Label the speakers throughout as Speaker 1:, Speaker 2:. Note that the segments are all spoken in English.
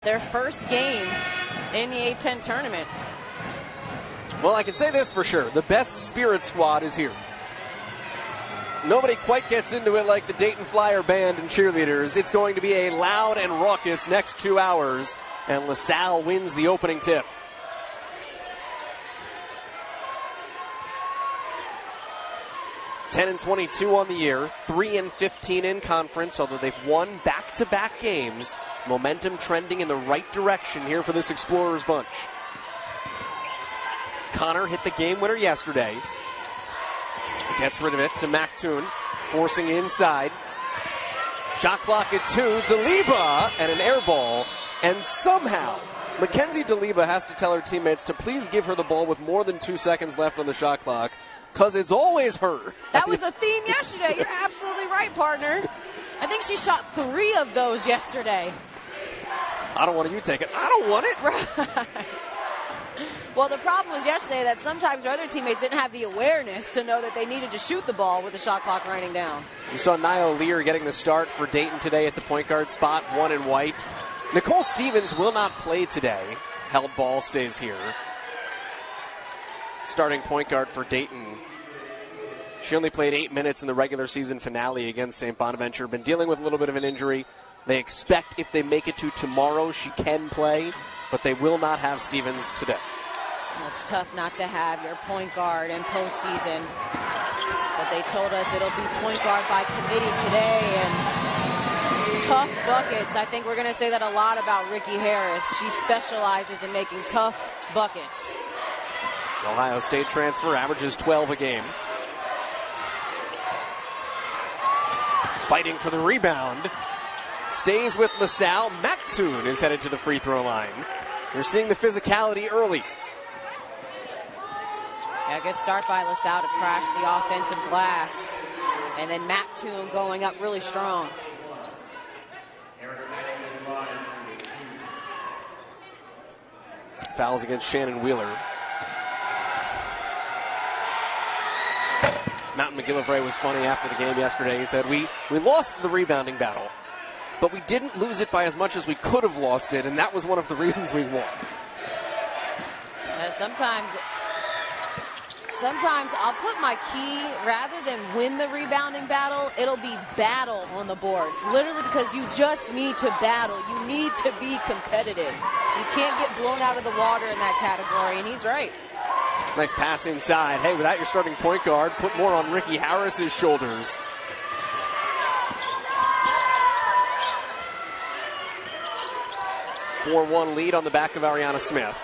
Speaker 1: Their first game in the A10 tournament.
Speaker 2: Well, I can say this for sure. The best Spirit squad is here. Nobody quite gets into it like the Dayton Flyer band and cheerleaders. It's going to be a loud and raucous next 2 hours, and LaSalle wins the opening tip. (10-22) on the year, 3-15 in conference, although they've won back-to-back games. Momentum trending in the right direction here for this Explorers bunch. Connor hit the game winner yesterday. Gets rid of it to Mack, forcing inside. Shot clock at 2. Daleba and an air ball. And somehow, Mackenzie Daleba has to tell her teammates to please give her the ball with more than 2 seconds left on the shot clock, because it's always her.
Speaker 1: That was a theme yesterday. You're absolutely right, partner. I think she shot 3 of those yesterday.
Speaker 2: I don't want you to take it. I don't want it.
Speaker 1: Right. Well, the problem was yesterday that sometimes her other teammates didn't have the awareness to know that they needed to shoot the ball with the shot clock running down.
Speaker 2: You saw Nia Lear getting the start for Dayton today at the point guard spot, 1 in white. Nicole Stevens will not play today. Held ball stays here. Starting point guard for Dayton. She only played 8 minutes in the regular season finale against St. Bonaventure. Been dealing with a little bit of an injury. They expect if they make it to tomorrow, she can play, but they will not have Stevens today.
Speaker 1: It's tough not to have your point guard in postseason, but they told us it'll be point guard by committee today, and tough buckets. I think we're going to say that a lot about Ricky Harris. She specializes in making tough buckets.
Speaker 2: Ohio State transfer, averages 12 a game. Fighting for the rebound. Stays with LaSalle. Mack is headed to the free throw line. You're seeing the physicality early.
Speaker 1: Yeah, good start by LaSalle to crash the offensive glass. And then Mack going up really strong.
Speaker 2: Fouls against Shannon Wheeler. Mountain McGillivray was funny after the game yesterday. He said, we lost the rebounding battle, but we didn't lose it by as much as we could have lost it, and that was one of the reasons we won.
Speaker 1: Sometimes I'll put my key, rather than win the rebounding battle, it'll be battle on the boards. Literally, because you just need to battle. You need to be competitive. You can't get blown out of the water in that category, and he's right.
Speaker 2: Nice pass inside. Hey, without your starting point guard, put more on Ricky Harris's shoulders. A 4-1 lead on the back of Ariana Smith.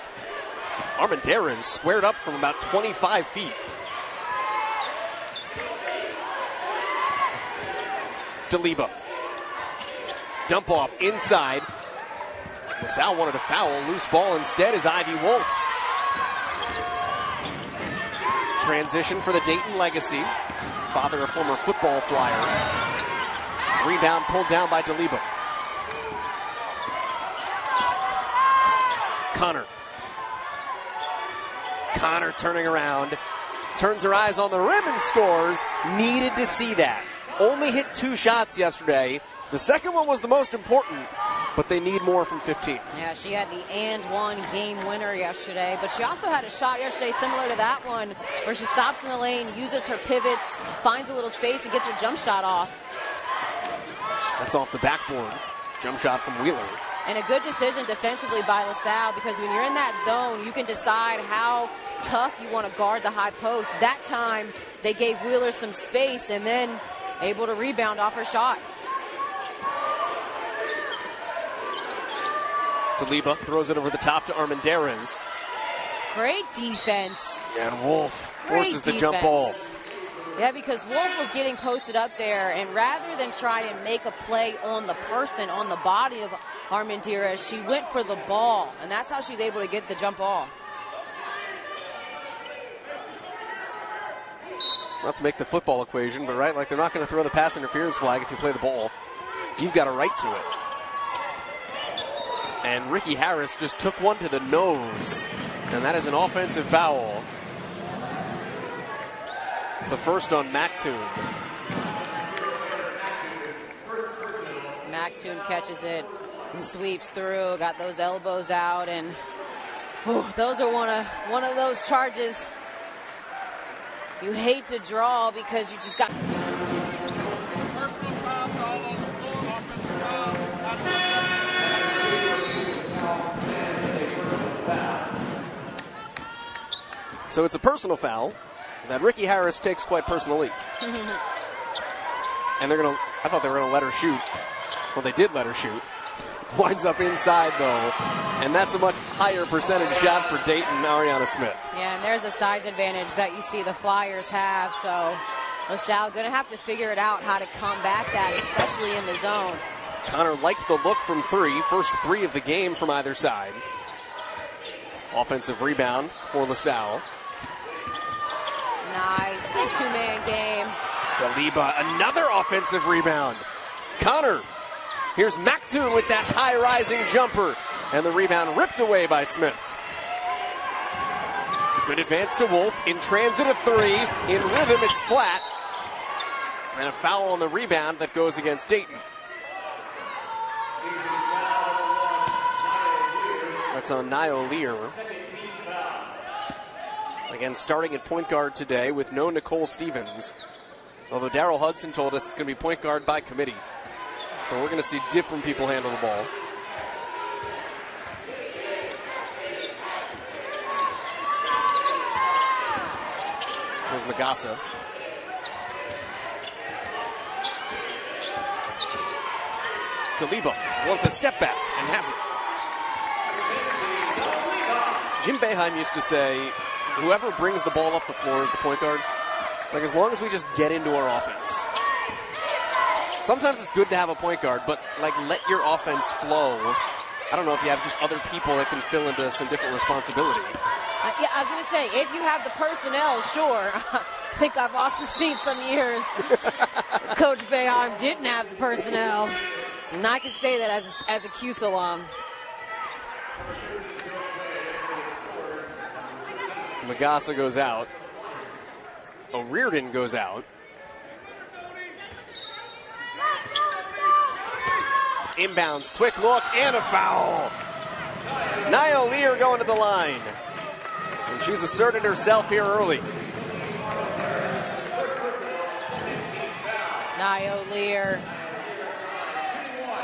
Speaker 2: Armendariz squared up from about 25 feet. Daleba. Dump off inside. LaSalle wanted a foul. Loose ball instead is Ivy Wolfs. Transition for the Dayton legacy. Father of former football Flyers. Rebound pulled down by Daleba. Connor turning around. Turns her eyes on the rim and scores. Needed to see that. Only hit 2 shots yesterday. The second one was the most important, but they need more from 15.
Speaker 1: Yeah, she had the and one game winner yesterday, but she also had a shot yesterday similar to that one where she stops in the lane, uses her pivots, finds a little space, and gets her jump shot off.
Speaker 2: That's off the backboard. Jump shot from Wheeler.
Speaker 1: And a good decision defensively by LaSalle, because when you're in that zone, you can decide how tough you want to guard the high post. That time, they gave Wheeler some space and then able to rebound off her shot.
Speaker 2: Daleba throws it over the top to Armendariz.
Speaker 1: Great defense.
Speaker 2: And Wolf forces the jump ball.
Speaker 1: Yeah, because Wolf was getting posted up there, and rather than try and make a play on the person, on the body of Armendariz, she went for the ball, and that's how she's able to get the jump ball.
Speaker 2: Not to make the football equation, but right, like they're not going to throw the pass interference flag if you play the ball. You've got a right to it. And Ricky Harris just took one to the nose, and that is an offensive foul. It's the first on Mack.
Speaker 1: Mack catches it Sweeps through, got those elbows out, and those are one of those charges you hate to draw because you just got.
Speaker 2: So it's a personal foul that Ricky Harris takes quite personally. And I thought they were gonna let her shoot. Well, they did let her shoot. Winds up inside, though, and that's a much higher percentage shot for Dayton, Ariana Smith.
Speaker 1: Yeah, and there's a size advantage that you see the Flyers have, so LaSalle going to have to figure it out how to combat that, especially in the zone.
Speaker 2: Connor liked the look from three, first three of the game from either side. Offensive rebound for LaSalle.
Speaker 1: Nice, good two-man game.
Speaker 2: Daleba, another offensive rebound. Connor. Here's Mack with that high-rising jumper. And the rebound ripped away by Smith. Good advance to Wolf. In transit, a three. In rhythm, it's flat. And a foul on the rebound that goes against Dayton. That's on Niall Lear. Again, starting at point guard today with no Nicole Stevens. Although Daryl Hudson told us it's going to be point guard by committee. So we're going to see different people handle the ball. There's Magassa. Daleba wants a step back and has it. Jim Boeheim used to say, whoever brings the ball up the floor is the point guard. Like, as long as we just get into our offense. Sometimes it's good to have a point guard, but, like, let your offense flow. I don't know if you have just other people that can fill into some different responsibility.
Speaker 1: Yeah, I was going to say, if you have the personnel, sure. I think I've also seen some years Coach Boeheim didn't have the personnel. And I can say that as a Cuse alum.
Speaker 2: Magassa goes out. O'Riordan goes out. Inbounds, quick look, and a foul. Niall Lear going to the line. And she's asserted herself here early.
Speaker 1: Niall Lear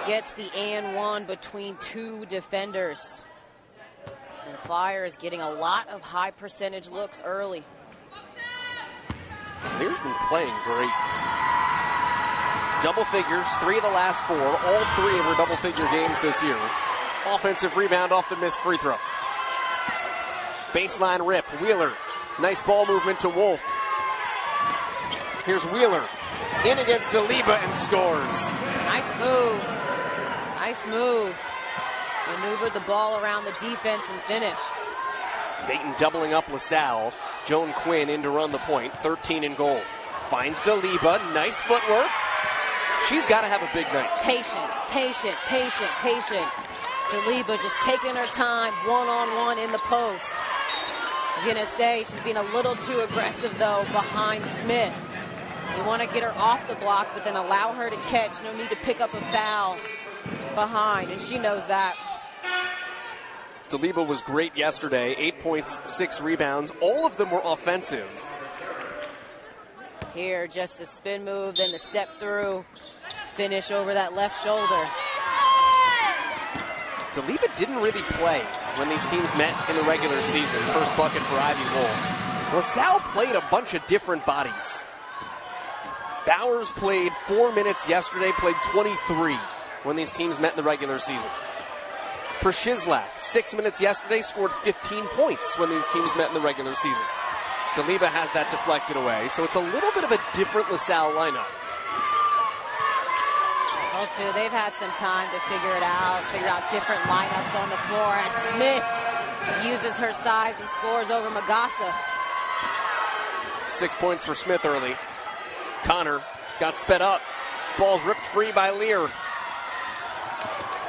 Speaker 1: gets the and one between two defenders. And Flyers getting a lot of high percentage looks early.
Speaker 2: Lear's been playing great. Double figures, 3 of the last 4, all 3 of her double figure games this year. Offensive rebound off the missed free throw. Baseline rip, Wheeler. Nice ball movement to Wolf. Here's Wheeler. In against Daleba and scores.
Speaker 1: Nice move. Nice move. Maneuvered the ball around the defense and finished.
Speaker 2: Dayton doubling up LaSalle. Joan Quinn in to run the point. 13 in goal. Finds Daleba. Nice footwork. She's got to have a big night.
Speaker 1: Patient. Daleba just taking her time one-on-one in the post. I was going to say she's being a little too aggressive, though, behind Smith. You want to get her off the block, but then allow her to catch. No need to pick up a foul behind, and she knows that.
Speaker 2: Daleba was great yesterday. 8 points, 6 rebounds. All of them were offensive.
Speaker 1: Here, just the spin move, then the step through. Finish over that left shoulder.
Speaker 2: Daleba didn't really play when these teams met in the regular season. First bucket for Ivy Wolf. LaSalle played a bunch of different bodies. Bowers played 4 minutes yesterday, played 23 when these teams met in the regular season. Przizlak, 6 minutes yesterday, scored 15 points when these teams met in the regular season. Daleba has that deflected away, so it's a little bit of a different LaSalle lineup.
Speaker 1: Well, too, they've had some time to figure out different lineups on the floor. As Smith uses her size and scores over Magassa.
Speaker 2: 6 points for Smith early. Connor got sped up. Ball's ripped free by Lear.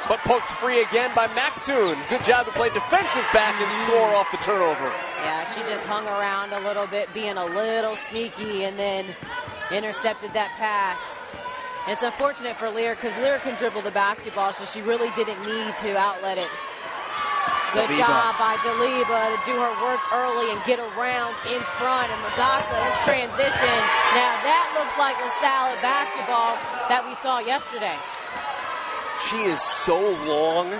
Speaker 2: But poked free again by Mactoon. Good job to play defensive back and score off the turnover.
Speaker 1: Yeah, she just hung around a little bit, being a little sneaky, and then intercepted that pass. It's unfortunate for Lear because Lear can dribble the basketball, so she really didn't need to outlet it. Good job by Daleba to do her work early and get around in front. And Magassa in transition. Now that looks like LaSalle basketball that we saw yesterday.
Speaker 2: She is so long.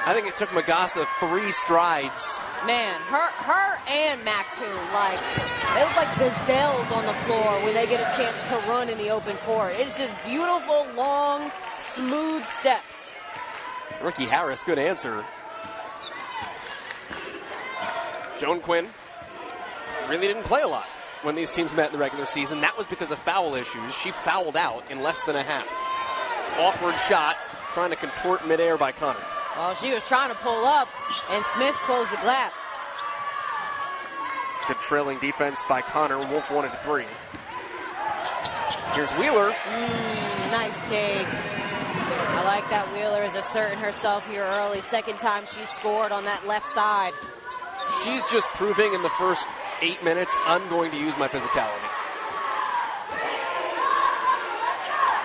Speaker 2: I think it took Magassa 3 strides.
Speaker 1: Man, her and Mack too, like, they look like gazelles on the floor when they get a chance to run in the open court. It's just beautiful, long, smooth steps.
Speaker 2: Ricky Harris, good answer. Joan Quinn really didn't play a lot when these teams met in the regular season. That was because of foul issues. She fouled out in less than a half. Awkward shot, trying to contort midair by Connor.
Speaker 1: Well, she was trying to pull up, and Smith closed the gap.
Speaker 2: Good trailing defense by Connor. Wolf wanted 3. Here's Wheeler.
Speaker 1: Nice take. I like that Wheeler is asserting herself here early. Second time she scored on that left side.
Speaker 2: She's just proving in the first 8 minutes, I'm going to use my physicality.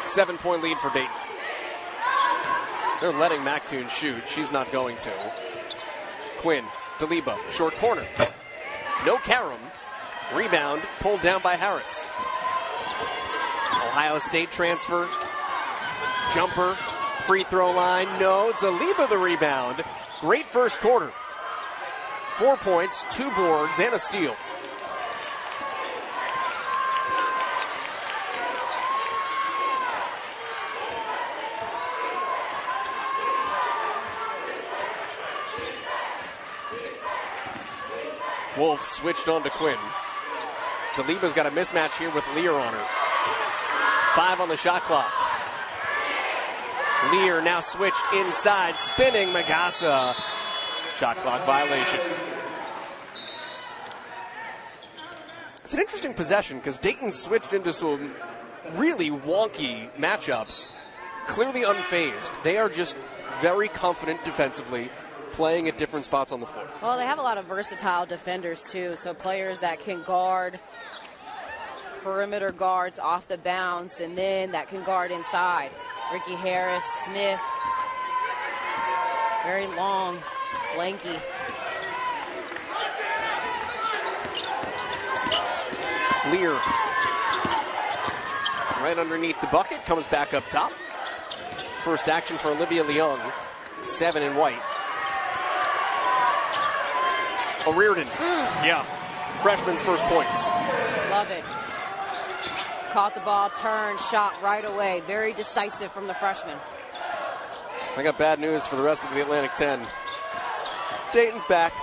Speaker 2: 7-point lead for Dayton. They're letting Mactoon shoot. She's not going to. Quinn, Daleba, short corner. No Karam. Rebound pulled down by Harris. Ohio State transfer. Jumper. Free throw line. No. Daleba the rebound. Great first quarter. 4 points, 2 boards, and a steal. Wolf switched on to Quinn. Daleba's got a mismatch here with Lear on her. 5 on the shot clock. Lear now switched inside, spinning Magassa. Shot clock violation. It's an interesting possession because Dayton switched into some really wonky matchups, clearly unfazed. They are just very confident defensively, playing at different spots on the floor.
Speaker 1: Well, they have a lot of versatile defenders too, so players that can guard perimeter guards off the bounce and then that can guard inside. Ricky Harris, Smith, very long, lanky.
Speaker 2: Lear right underneath the bucket, comes back up top. First action for Olivia Leung, 7 in white. O'Riordan, yeah, freshman's first points.
Speaker 1: Love it. Caught the ball, turned, shot right away. Very decisive from the freshman.
Speaker 2: I got bad news for the rest of the Atlantic 10. Dayton's back.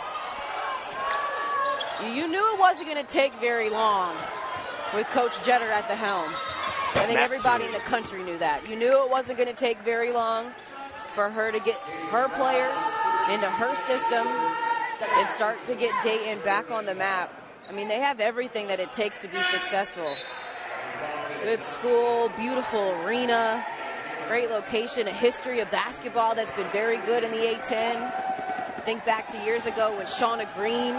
Speaker 1: You knew it wasn't going to take very long with Coach Jeter at the helm. I think everybody in the country knew that. You knew it wasn't going to take very long for her to get her players into her system and start to get Dayton back on the map. I mean, they have everything that it takes to be successful. Good school, beautiful arena, great location, a history of basketball that's been very good in the A10. Think back to years ago when Shauna Green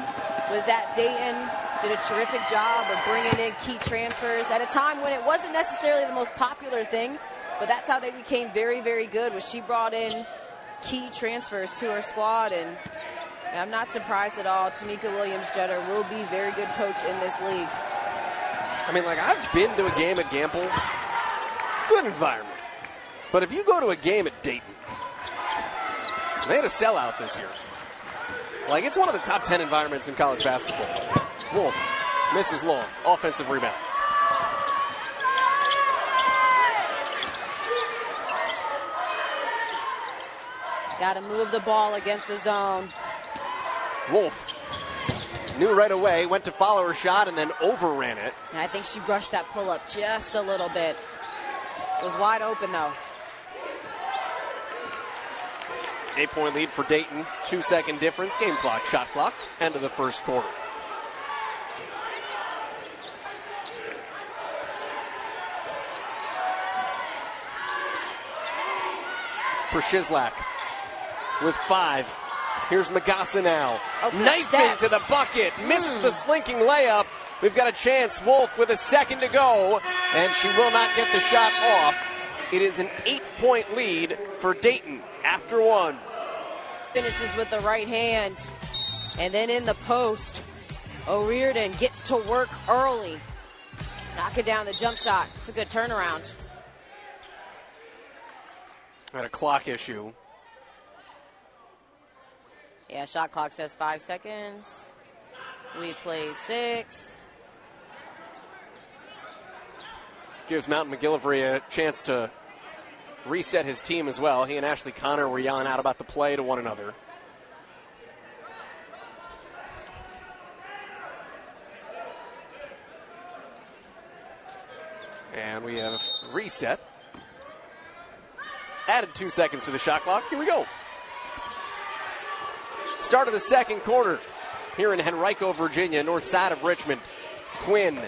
Speaker 1: was at Dayton, did a terrific job of bringing in key transfers at a time when it wasn't necessarily the most popular thing, but that's how they became very, very good, was she brought in key transfers to her squad, and I'm not surprised at all. Tamika Williams-Jeter will be a very good coach in this league.
Speaker 2: I mean, like, I've been to a game at Gamble. Good environment. But if you go to a game at Dayton, they had a sellout this year. Like, it's one of the top 10 environments in college basketball. Wolf misses long. Offensive rebound.
Speaker 1: Got to move the ball against the zone.
Speaker 2: Wolf knew right away, went to follow her shot, and then overran it.
Speaker 1: And I think she brushed that pull-up just a little bit. It was wide open, though.
Speaker 2: 8-point lead for Dayton. 2-second difference. Game clock, shot clock. End of the first quarter. Przizlak with 5. Here's Magassa now. Knifing to the bucket. Missed the slinking layup. We've got a chance. Wolf with a second to go. And she will not get the shot off. It is an 8-point lead for Dayton after one.
Speaker 1: Finishes with the right hand. And then in the post, O'Riordan gets to work early. Knocking down the jump shot. It's a good turnaround.
Speaker 2: Had a clock issue.
Speaker 1: Yeah, shot clock says 5 seconds. We played 6.
Speaker 2: Gives Mountain McGillivray a chance to reset his team as well. He and Ashley Connor were yelling out about the play to one another. And we have reset. Added 2 seconds to the shot clock. Here we go. Start of the second quarter here in Henrico, Virginia, north side of Richmond. Quinn,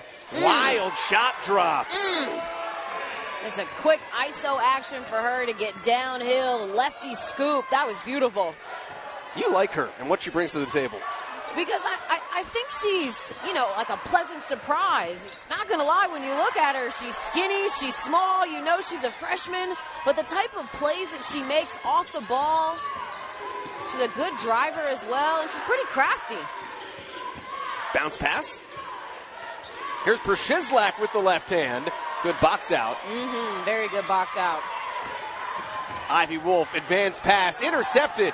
Speaker 2: wild shot drops.
Speaker 1: It's a quick ISO action for her to get downhill. Lefty scoop. That was beautiful.
Speaker 2: You like her and what she brings to the table.
Speaker 1: Because I think she's, like a pleasant surprise. Not going to lie, when you look at her, she's skinny, she's small, she's a freshman. But the type of plays that she makes off the ball, she's a good driver as well, and she's pretty crafty.
Speaker 2: Bounce pass. Here's Przizlak with the left hand. Good box out.
Speaker 1: Very good box out.
Speaker 2: Ivy Wolf, advanced pass, intercepted.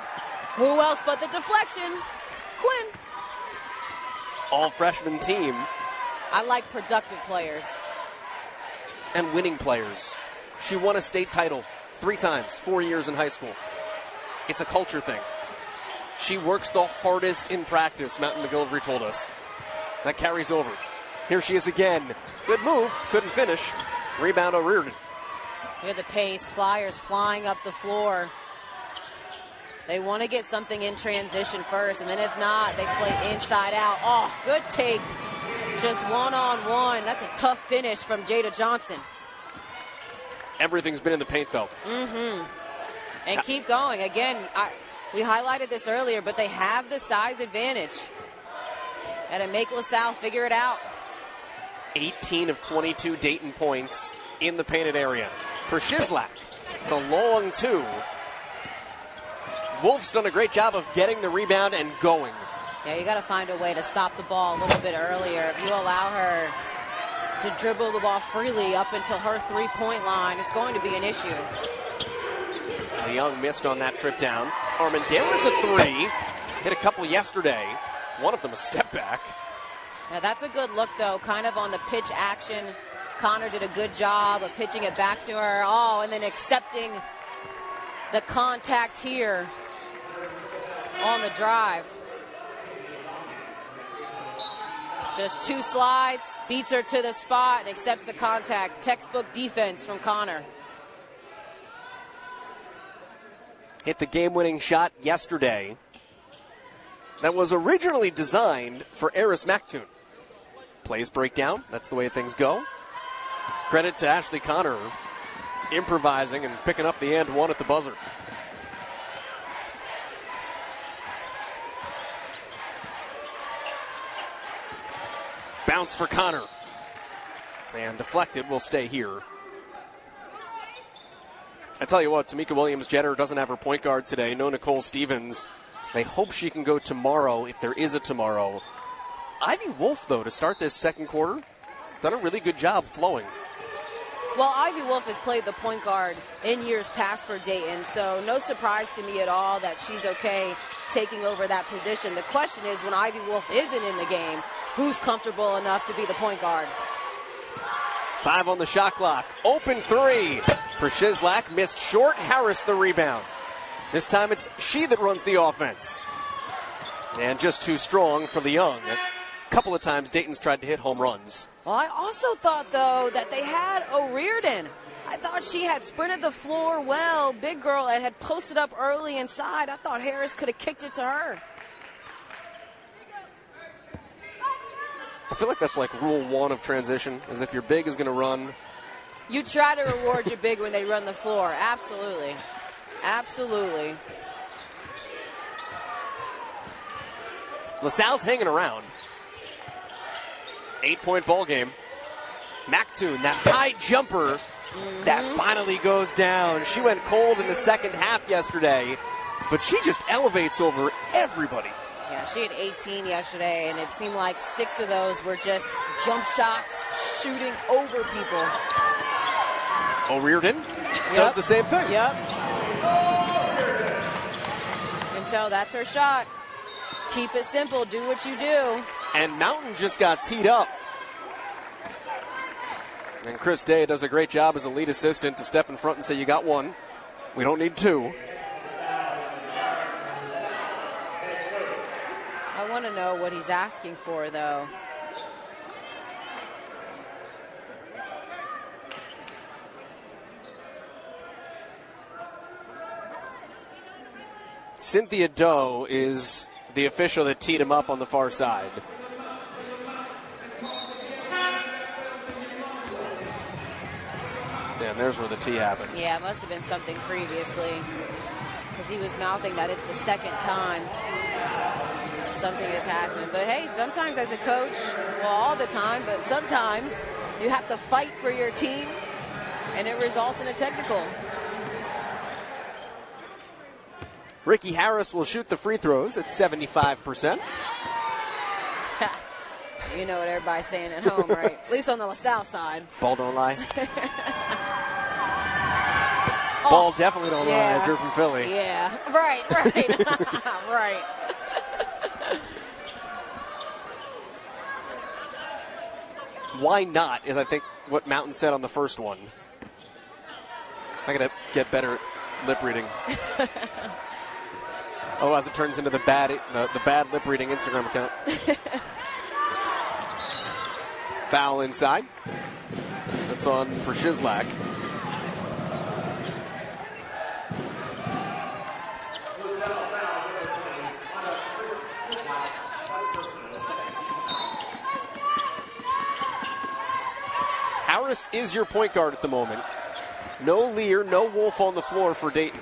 Speaker 1: Who else but the deflection? Quinn.
Speaker 2: All freshman team.
Speaker 1: I like productive players.
Speaker 2: And winning players. She won a state title 3 times, 4 years in high school. It's a culture thing. She works the hardest in practice, Mountain McGillivray told us. That carries over. Here she is again. Good move, couldn't finish. Rebound O'Riordan.
Speaker 1: Here's the pace, Flyers flying up the floor. They want to get something in transition first, and then if not, they play inside out. Oh, good take. Just one-on-one. That's a tough finish from Jada Johnson.
Speaker 2: Everything's been in the paint, though.
Speaker 1: And keep going. Again, we highlighted this earlier, but they have the size advantage. Got to make LaSalle figure it out.
Speaker 2: 18 of 22 Dayton points in the painted area. For Przizlak, it's a long 2. Wolf's done a great job of getting the rebound and going.
Speaker 1: Yeah, you got to find a way to stop the ball a little bit earlier. If you allow her to dribble the ball freely up until her 3-point line, it's going to be an issue.
Speaker 2: The Young missed on that trip down. Armendariz a 3. Hit a couple yesterday. One of them a step back.
Speaker 1: Now that's a good look, though, kind of on the pitch action. Connor did a good job of pitching it back to her. Oh, and then accepting the contact here on the drive. Just 2 slides, beats her to the spot, and accepts the contact. Textbook defense from Connor.
Speaker 2: Hit the game-winning shot yesterday. That was originally designed for Eris Mactoon. Plays break down. That's the way things go. Credit to Ashley Connor improvising and picking up the and one at the buzzer. Bounce for Connor. And deflected will stay here. I tell you what, Tamika Williams-Jeter doesn't have her point guard today. No Nicole Stevens. They hope she can go tomorrow if there is a tomorrow. Ivy Wolf, though, to start this second quarter, done a really good job flowing.
Speaker 1: Well, Ivy Wolf has played the point guard in years past for Dayton, so no surprise to me at all that she's okay taking over that position. The question is, when Ivy Wolf isn't in the game, who's comfortable enough to be the point guard?
Speaker 2: 5 on the shot clock. Open 3. Przizlak missed short. Harris the rebound. This time it's she that runs the offense. And just too strong for the Young. A couple of times Dayton's tried to hit home runs.
Speaker 1: Well, I also thought, though, that they had O'Riordan. I thought she had sprinted the floor well. Big girl and had posted up early inside. I thought Harris could have kicked it to her.
Speaker 2: I feel like that's like rule 1 of transition, is if your big is going to run.
Speaker 1: You try to reward your big when they run the floor. Absolutely. Absolutely.
Speaker 2: LaSalle's hanging around. 8-point ball game. Mactoon, that high jumper, That finally goes down. She went cold in the second half yesterday, but she just elevates over everybody.
Speaker 1: Yeah, she had 18 yesterday, and it seemed like 6 of those were just jump shots, shooting over people.
Speaker 2: O'Riordan does the same thing.
Speaker 1: Yep. Until that's her shot. Keep it simple. Do what you do.
Speaker 2: And Mountain just got teed up. And Chris Day does a great job as a lead assistant to step in front and say, you got one. We don't need 2.
Speaker 1: I want to know what he's asking for, though.
Speaker 2: Cynthia Doe is the official that teed him up on the far side. And there's where the tee happened.
Speaker 1: Yeah, it must have been something previously, because he was mouthing that it's the second time something has happened. But hey, sometimes as a coach, well, all the time, but sometimes you have to fight for your team, and it results in a technical.
Speaker 2: Ricky Harris will shoot the free throws at 75%.
Speaker 1: You know what everybody's saying at home, right? At least on the LaSalle side.
Speaker 2: Ball don't lie. Ball definitely don't lie if you're from Philly.
Speaker 1: Yeah, right. Right.
Speaker 2: Why not is, I think, what Mountain said on the first one. I got to get better at lip reading. Otherwise it turns into the bad lip reading Instagram account. Foul inside. That's on for Shizlak. Harris is your point guard at the moment. No Lear, no Wolf on the floor for Dayton.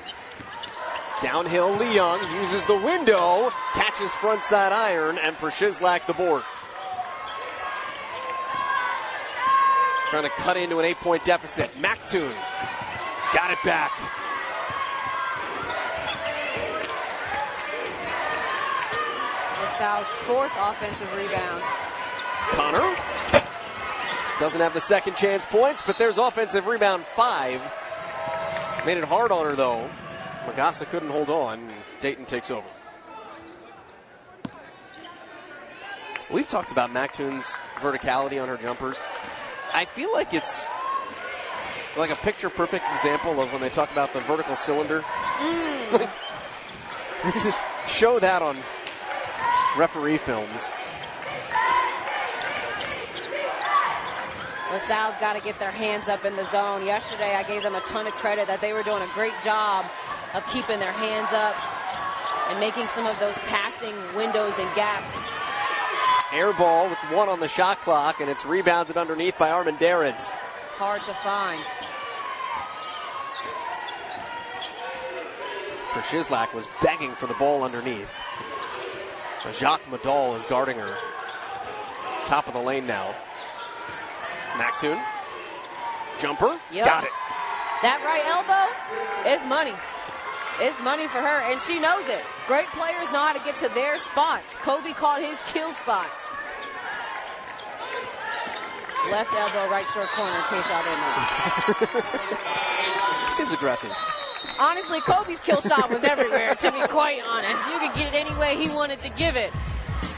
Speaker 2: Downhill, Leung uses the window, catches front side iron, and for Shizlak the board. Trying to cut into an 8-point deficit. Mactoon got it back.
Speaker 1: LaSalle's 4th offensive rebound.
Speaker 2: Connor doesn't have the second chance points, but there's offensive rebound 5. Made it hard on her, though. Magassa couldn't hold on. Dayton takes over. We've talked about Mactoon's verticality on her jumpers. I feel like it's like a picture-perfect example of when they talk about the vertical cylinder. Like, you just show that on referee films.
Speaker 1: LaSalle's got to get their hands up in the zone. Yesterday, I gave them a ton of credit that they were doing a great job of keeping their hands up and making some of those passing windows and gaps.
Speaker 2: Air ball with 1 on the shot clock, and it's rebounded underneath by Armendariz.
Speaker 1: Hard to find.
Speaker 2: For Shizlak was begging for the ball underneath. Jacques Madal is guarding her. Top of the lane now. Mactoon. Jumper.
Speaker 1: Yep.
Speaker 2: Got it.
Speaker 1: That right elbow is money. It's money for her, and she knows it. Great players know how to get to their spots. Kobe called his kill spots. Left elbow, right short corner, in case y'all didn't know.
Speaker 2: Seems aggressive.
Speaker 1: Honestly, Kobe's kill shot was everywhere, to be quite honest. You could get it any way he wanted to give it.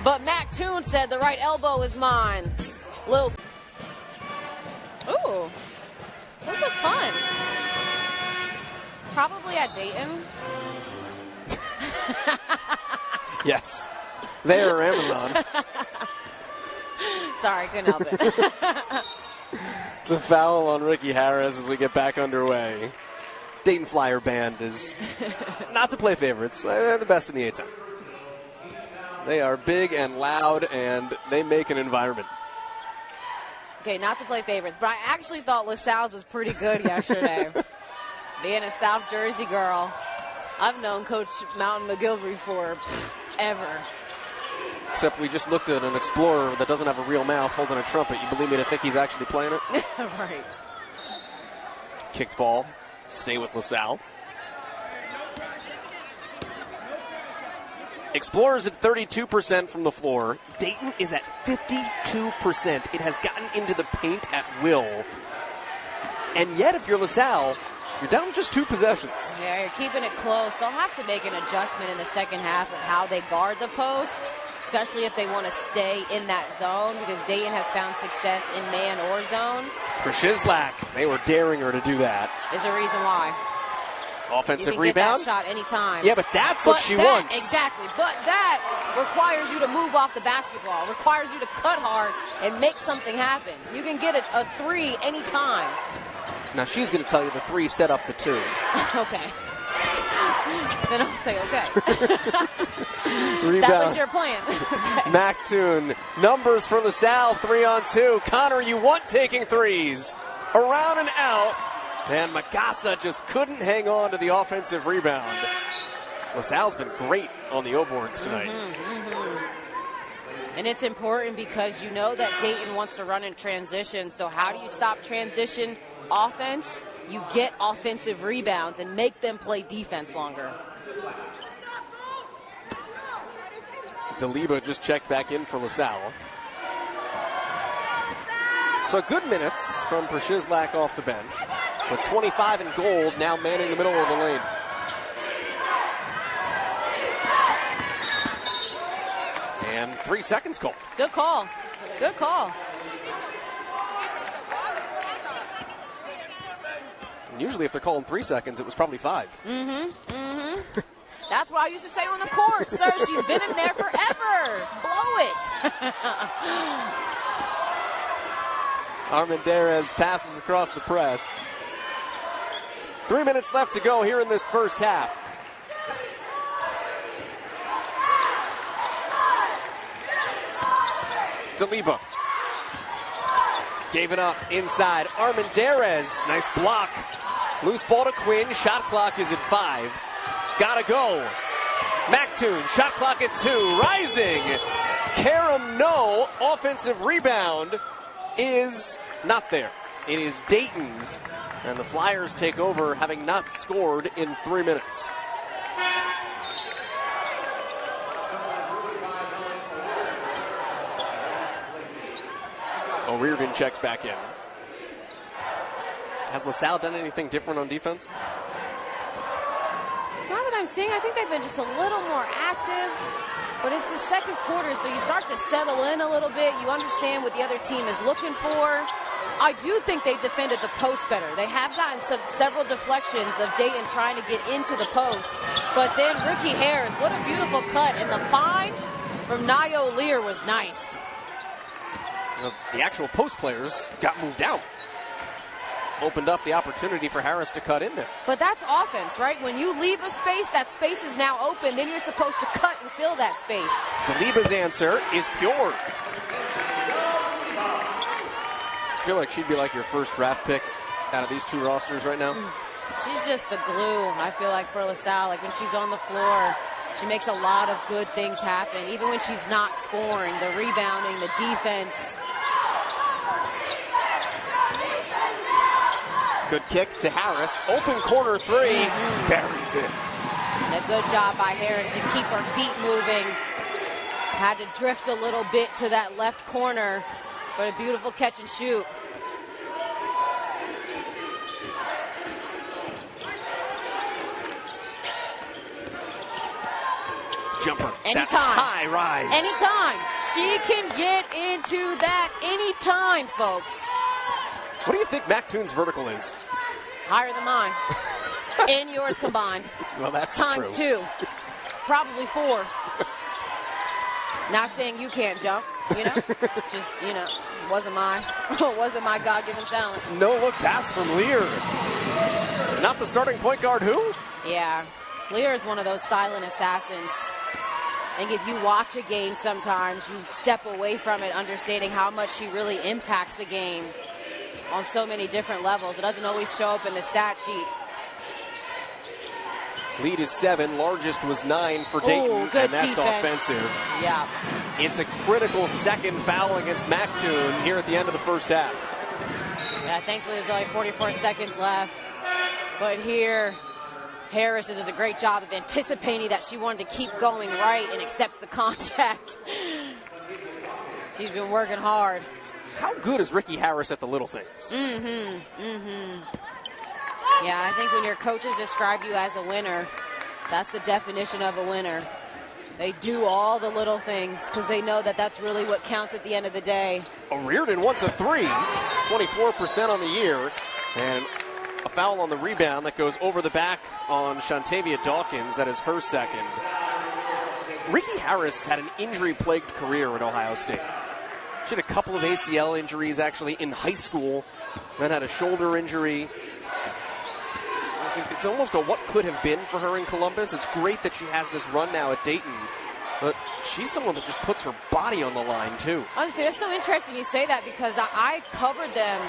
Speaker 1: But Mactoon said the right elbow is mine. Little. Ooh. Those are fun. Probably at Dayton.
Speaker 2: Yes. They are Amazon.
Speaker 1: Sorry, couldn't help it.
Speaker 2: It's a foul on Ricky Harris as we get back underway. Dayton Flyer Band is not to play favorites. They're the best in the A10. They are big and loud, and they make an environment.
Speaker 1: Okay, not to play favorites, but I actually thought LaSalle's was pretty good yesterday. Being a South Jersey girl, I've known Coach Mountain McGilvery for ever.
Speaker 2: Except we just looked at an Explorer that doesn't have a real mouth holding a trumpet. You believe me to think he's actually playing it?
Speaker 1: Right.
Speaker 2: kicked ball. Stay with LaSalle. Explorers at 32% from the floor. Dayton is at 52%. It has gotten into the paint at will. And yet, if you're LaSalle, you're down just 2 possessions.
Speaker 1: Yeah, you're keeping it close. They'll have to make an adjustment in the second half of how they guard the post, especially if they want to stay in that zone, because Dayton has found success in man or zone.
Speaker 2: For Shizlak, they were daring her to do that.
Speaker 1: There's a reason why.
Speaker 2: Offensive
Speaker 1: you can
Speaker 2: rebound.
Speaker 1: Get that shot anytime.
Speaker 2: Yeah, but that's what she wants.
Speaker 1: Exactly. But that requires you to move off the basketball, requires you to cut hard and make something happen. You can get a 3 anytime.
Speaker 2: Now she's going to tell you the 3 set up the 2.
Speaker 1: Okay. Then I'll say okay.
Speaker 2: Rebound.
Speaker 1: That was your plan. Okay.
Speaker 2: Mack. Numbers for LaSalle, 3-on-2. Connor, you want taking threes. Around and out. And Magassa just couldn't hang on to the offensive rebound. LaSalle's been great on the O-boards tonight.
Speaker 1: And it's important because you know that Dayton wants to run in transition. So how do you stop transition offense? You get offensive rebounds and make them play defense longer.
Speaker 2: Daleba just checked back in for LaSalle. So good minutes from Shizlak off the bench. With 25 in gold, now manning the middle of the lane. And 3 seconds called.
Speaker 1: Good call. Good call.
Speaker 2: And usually if they're calling 3 seconds, it was probably 5.
Speaker 1: That's what I used to say on the court, sir. She's been in there forever. Blow it.
Speaker 2: Armendariz passes across the press. 3 minutes left to go here in this first half. Daleba gave it up inside. Armendariz, nice block. Loose ball to Quinn. Shot clock is at 5. Gotta go. Mack, shot clock at 2. Rising. Karam, no. Offensive rebound is not there. It is Dayton's. And the Flyers take over, having not scored in 3 minutes. O'Riordan checks back in. Has LaSalle done anything different on defense?
Speaker 1: Not that I'm seeing. I think they've been just a little more active. But it's the second quarter, so you start to settle in a little bit. You understand what the other team is looking for. I do think they've defended the post better. They have gotten several deflections of Dayton trying to get into the post. But then Ricky Harris, what a beautiful cut. And the find from Nayo Lear was nice.
Speaker 2: The actual post players got moved out. Opened up the opportunity for Harris to cut in there.
Speaker 1: But that's offense, right? When you leave a space, that space is now open. Then you're supposed to cut and fill that space.
Speaker 2: Daleba's answer is pure. I feel like she'd be like your first draft pick out of these 2 rosters right now.
Speaker 1: She's just the glue, I feel like, for LaSalle. Like when she's on the floor, she makes a lot of good things happen. Even when she's not scoring, the rebounding, the defense.
Speaker 2: Good kick to Harris. Open corner 3. Buries it.
Speaker 1: And a good job by Harris to keep her feet moving. Had to drift a little bit to that left corner, but a beautiful catch and shoot.
Speaker 2: Jumper.
Speaker 1: Anytime.
Speaker 2: That's high rise.
Speaker 1: Anytime. She can get into that anytime, folks.
Speaker 2: What do you think Mack-Toon's vertical is?
Speaker 1: Higher than mine. And yours combined.
Speaker 2: Well, that's
Speaker 1: times
Speaker 2: true.
Speaker 1: 2. Probably 4. Not saying you can't jump, you know? Just, you know, wasn't my God-given talent.
Speaker 2: No look pass from Lear. Not the starting point guard who?
Speaker 1: Yeah. Lear is one of those silent assassins. I think if you watch a game sometimes, you step away from it understanding how much he really impacts the game on so many different levels. It doesn't always show up in the stat sheet.
Speaker 2: Lead is 7. Largest was 9 for Dayton.
Speaker 1: Ooh, good
Speaker 2: and that's
Speaker 1: defense.
Speaker 2: Offensive.
Speaker 1: Yeah.
Speaker 2: It's a critical second foul against Mack-Toon here at the end of the first half.
Speaker 1: Yeah, thankfully there's only 44 seconds left. But here, Harris does a great job of anticipating that she wanted to keep going right and accepts the contact. She's been working hard.
Speaker 2: How good is Ricky Harris at the little things?
Speaker 1: Yeah, I think when your coaches describe you as a winner, that's the definition of a winner. They do all the little things because they know that that's really what counts at the end of the day.
Speaker 2: O'Riordan wants a three, 24% on the year, and a foul on the rebound that goes over the back on Shantavia Dawkins. That is her second. Ricky Harris had an injury-plagued career at Ohio State. She had a couple of ACL injuries actually in high school, then had a shoulder injury. It's almost a what could have been for her in Columbus. It's great that she has this run now at Dayton, but she's someone that just puts her body on the line too.
Speaker 1: Honestly, that's so interesting you say that because I covered them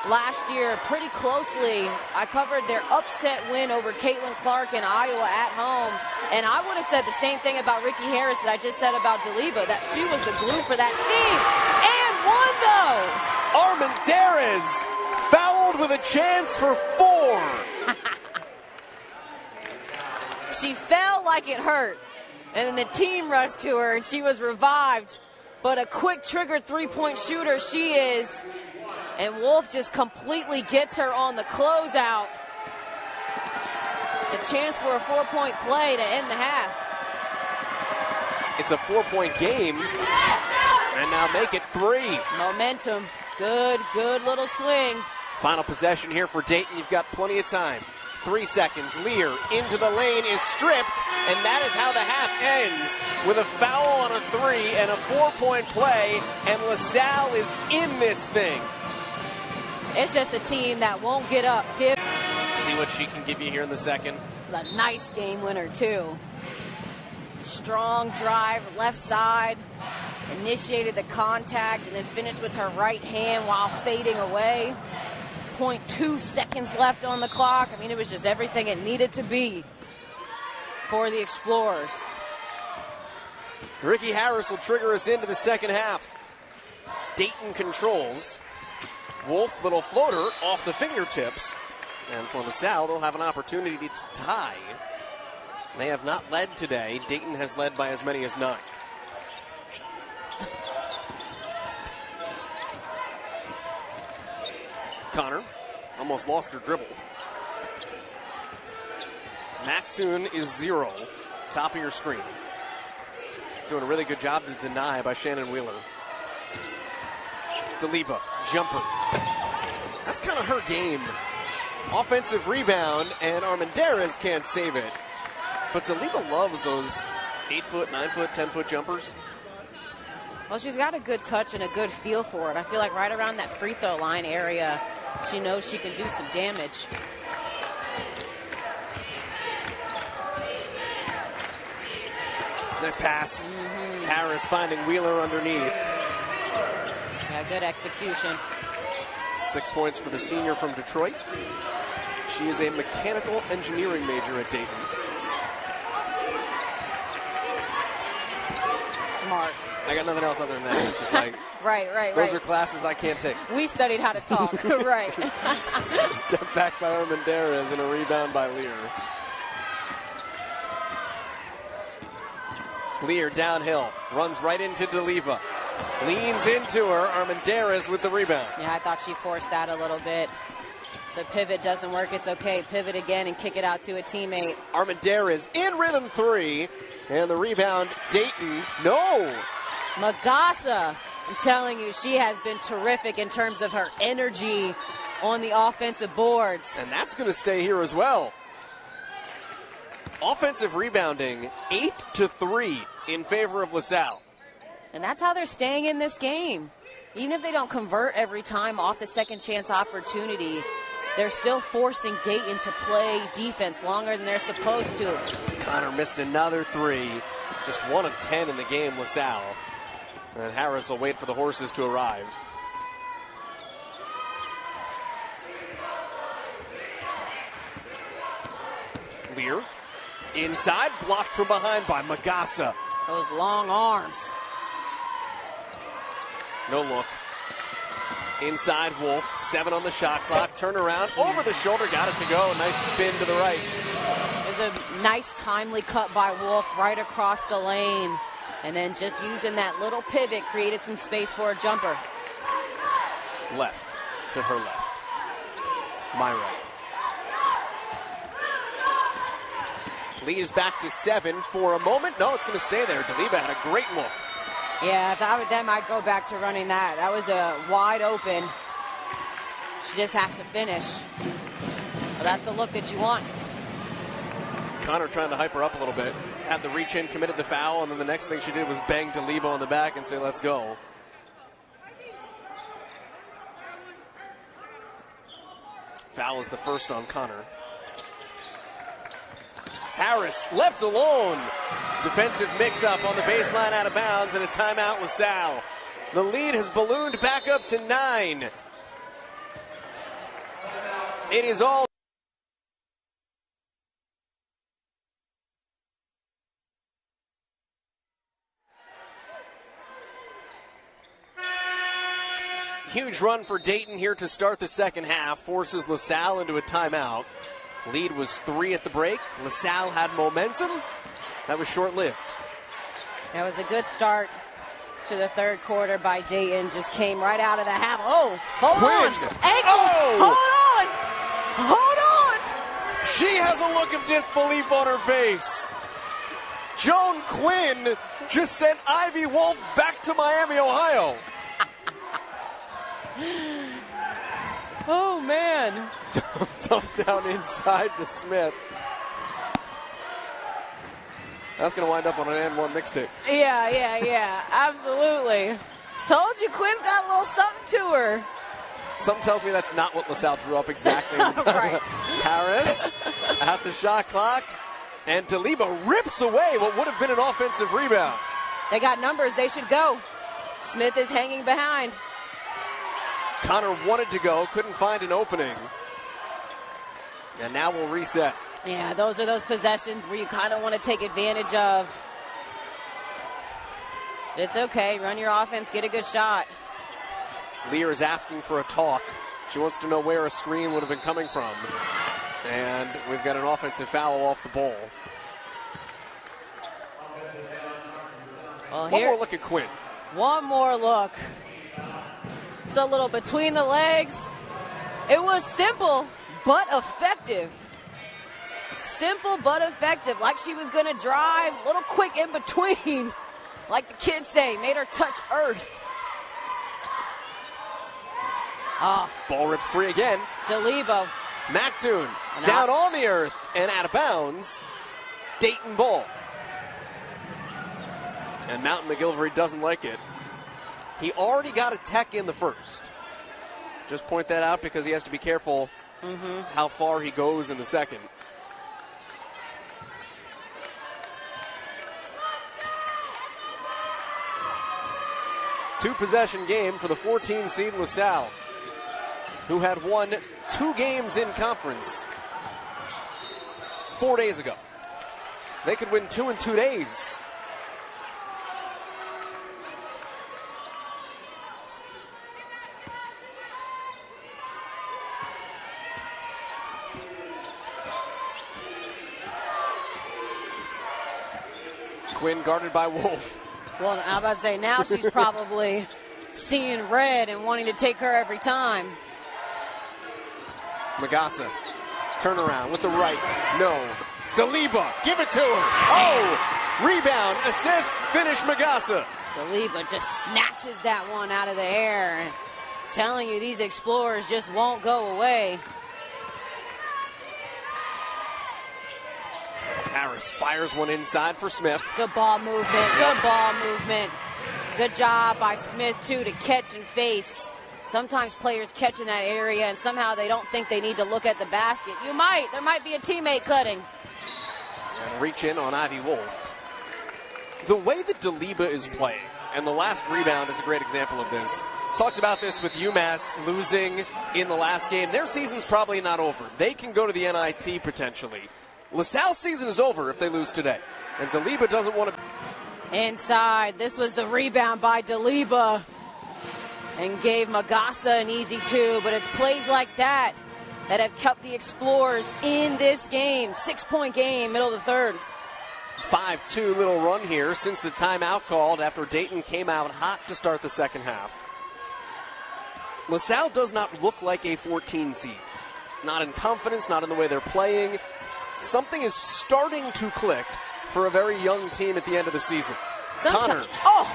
Speaker 1: last year pretty closely. I covered their upset win over Caitlin Clark in Iowa at home, and I would have said the same thing about Ricky Harris that I just said about Daleba, that she was the glue for that team. And won, though!
Speaker 2: Armendariz fouled with a chance for 4.
Speaker 1: She fell like it hurt, and then the team rushed to her, and she was revived. But a quick trigger three-point shooter she is, and Wolf just completely gets her on the closeout. A chance for a 4-point play to end the half.
Speaker 2: It's a 4-point game, and now make it 3.
Speaker 1: Momentum, good little swing.
Speaker 2: Final possession here for Dayton. You've got plenty of time. 3 seconds. Lear into the lane is stripped, and that is how the half ends with a foul on a 3 and a 4-point play, and LaSalle is in this thing.
Speaker 1: It's just a team that won't get up.
Speaker 2: See what she can give you here in the second.
Speaker 1: A nice game winner, too. Strong drive, left side, initiated the contact, and then finished with her right hand while fading away. 0.2 seconds left on the clock. I mean, it was just everything it needed to be for the Explorers.
Speaker 2: Ricky Harris will trigger us into the second half. Dayton controls. Wolf, little floater off the fingertips. And for LaSalle, they'll have an opportunity to tie. They have not led today. Dayton has led by as many as 9. Connor almost lost her dribble. Mackenzie is 0. Top of your screen. Doing a really good job to deny by Shannon Wheeler. Daleba, jumper. That's kind of her game. Offensive rebound, and Armendariz can't save it. But Daleba loves those 8-foot, 9-foot, 10-foot jumpers.
Speaker 1: Well, she's got a good touch and a good feel for it. I feel like right around that free throw line area, she knows she can do some damage.
Speaker 2: Nice pass. Harris finding Wheeler underneath.
Speaker 1: Yeah, good execution.
Speaker 2: 6 points for the senior from Detroit. She is a mechanical engineering major at Dayton.
Speaker 1: Smart.
Speaker 2: I got nothing else other than that. It's just like,
Speaker 1: right.
Speaker 2: Those are classes I can't take.
Speaker 1: We studied how to talk. Right.
Speaker 2: Step back by Armendariz and a rebound by Lear. Lear downhill, runs right into Daleba. Leans into her, Armendariz with the rebound.
Speaker 1: Yeah, I thought she forced that a little bit. The pivot doesn't work, it's okay. Pivot again and kick it out to a teammate.
Speaker 2: Armendariz in rhythm 3, and the rebound, Dayton, no!
Speaker 1: Magassa, I'm telling you, she has been terrific in terms of her energy on the offensive boards.
Speaker 2: And that's going to stay here as well. Offensive rebounding, 8-3 in favor of LaSalle.
Speaker 1: And that's how they're staying in this game. Even if they don't convert every time off the second chance opportunity, they're still forcing Dayton to play defense longer than they're supposed to.
Speaker 2: Connor missed another 3. Just 1 of 10 in the game, LaSalle. And Harris will wait for the horses to arrive. Lear inside, blocked from behind by Magassa.
Speaker 1: Those long arms.
Speaker 2: No look. Inside Wolf, 7 on the shot clock. Turn around, over the shoulder, got it to go. Nice spin to the right.
Speaker 1: There's a nice timely cut by Wolf right across the lane. And then just using that little pivot, created some space for a jumper.
Speaker 2: Left to her left. My right. Lead is back to 7 for a moment. No, it's going to stay there. Daleba had a great look.
Speaker 1: Yeah, if I were them, I'd go back to running that. That was a wide open. She just has to finish. Well, that's the look that you want.
Speaker 2: Connor trying to hype her up a little bit. Had the reach in, committed the foul, and then the next thing she did was bang Daleba on the back and say, let's go. Foul is the first on Connor. Harris left alone. Defensive mix-up on the baseline out of bounds and a timeout LaSalle. The lead has ballooned back up to 9. It is all huge run for Dayton here to start the second half. Forces LaSalle into a timeout. Lead was 3 at the break. LaSalle had momentum. That was short-lived.
Speaker 1: That was a good start to the third quarter by Dayton. Just came right out of the half. Oh, hold on. Ankles.
Speaker 2: Oh.
Speaker 1: Hold on.
Speaker 2: She has a look of disbelief on her face. Joan Quinn just sent Ivy Wolf back to Miami, Ohio.
Speaker 1: Oh, man.
Speaker 2: Dump down inside to Smith. That's going to wind up on an N1 mixtape.
Speaker 1: Yeah. Absolutely. Told you Quinn's got a little something to her.
Speaker 2: Something tells me that's not what LaSalle drew up exactly.
Speaker 1: Right.
Speaker 2: Harris at the shot clock. And Daleba rips away what would have been an offensive rebound.
Speaker 1: They got numbers. They should go. Smith is hanging behind.
Speaker 2: Connor wanted to go, couldn't find an opening. And now we'll reset.
Speaker 1: Yeah, those are those possessions where you kind of want to take advantage of. It's okay. Run your offense. Get a good shot.
Speaker 2: Lear is asking for a talk. She wants to know where a screen would have been coming from. And we've got an offensive foul off the ball.
Speaker 1: Well,
Speaker 2: One more look at Quinn.
Speaker 1: One more look. It's a little between the legs. It was simple, but effective. Simple, but effective. Like she was going to drive, a little quick in between. Like the kids say, made her touch earth. Oh.
Speaker 2: Ball ripped free again.
Speaker 1: Daleba.
Speaker 2: Mactoon down on the earth and out of bounds. Dayton ball. And Mountain McGillivray doesn't like it. He already got a tech in the first. Just point that out because he has to be careful how far he goes in the second. Two-possession game for the 14 seed LaSalle, who had won 2 games in conference 4 days ago. They could win 2 in 2 days. Quinn guarded by Wolf.
Speaker 1: Well, I'm about to say, now she's probably seeing red and wanting to take her every time.
Speaker 2: Magassa, turnaround with the right. No. Daleba, give it to her. Oh, rebound, assist, finish Magassa.
Speaker 1: Daleba just snatches that one out of the air. And telling you, these Explorers just won't go away.
Speaker 2: Harris fires one inside for Smith.
Speaker 1: Good ball movement. Good ball movement. Good job by Smith, too, to catch and face. Sometimes players catch in that area, and somehow they don't think they need to look at the basket. You might. There might be a teammate cutting.
Speaker 2: And reach in on Ivy Wolf. The way that Daleba is playing, and the last rebound is a great example of this. Talked about this with UMass losing in the last game. Their season's probably not over. They can go to the NIT potentially. LaSalle's season is over if they lose today. And Daleba doesn't want to.
Speaker 1: Inside. This was the rebound by Daleba. and gave Magassa an easy 2, but it's plays like that that have kept the Explorers in this game. 6-point game, middle of the third.
Speaker 2: 5-2 little run here since the timeout called after Dayton came out hot to start the second half. LaSalle does not look like a 14 seed. Not in confidence, not in the way they're playing. Something is starting to click for a very young team at the end of the season. Connor.
Speaker 1: Oh,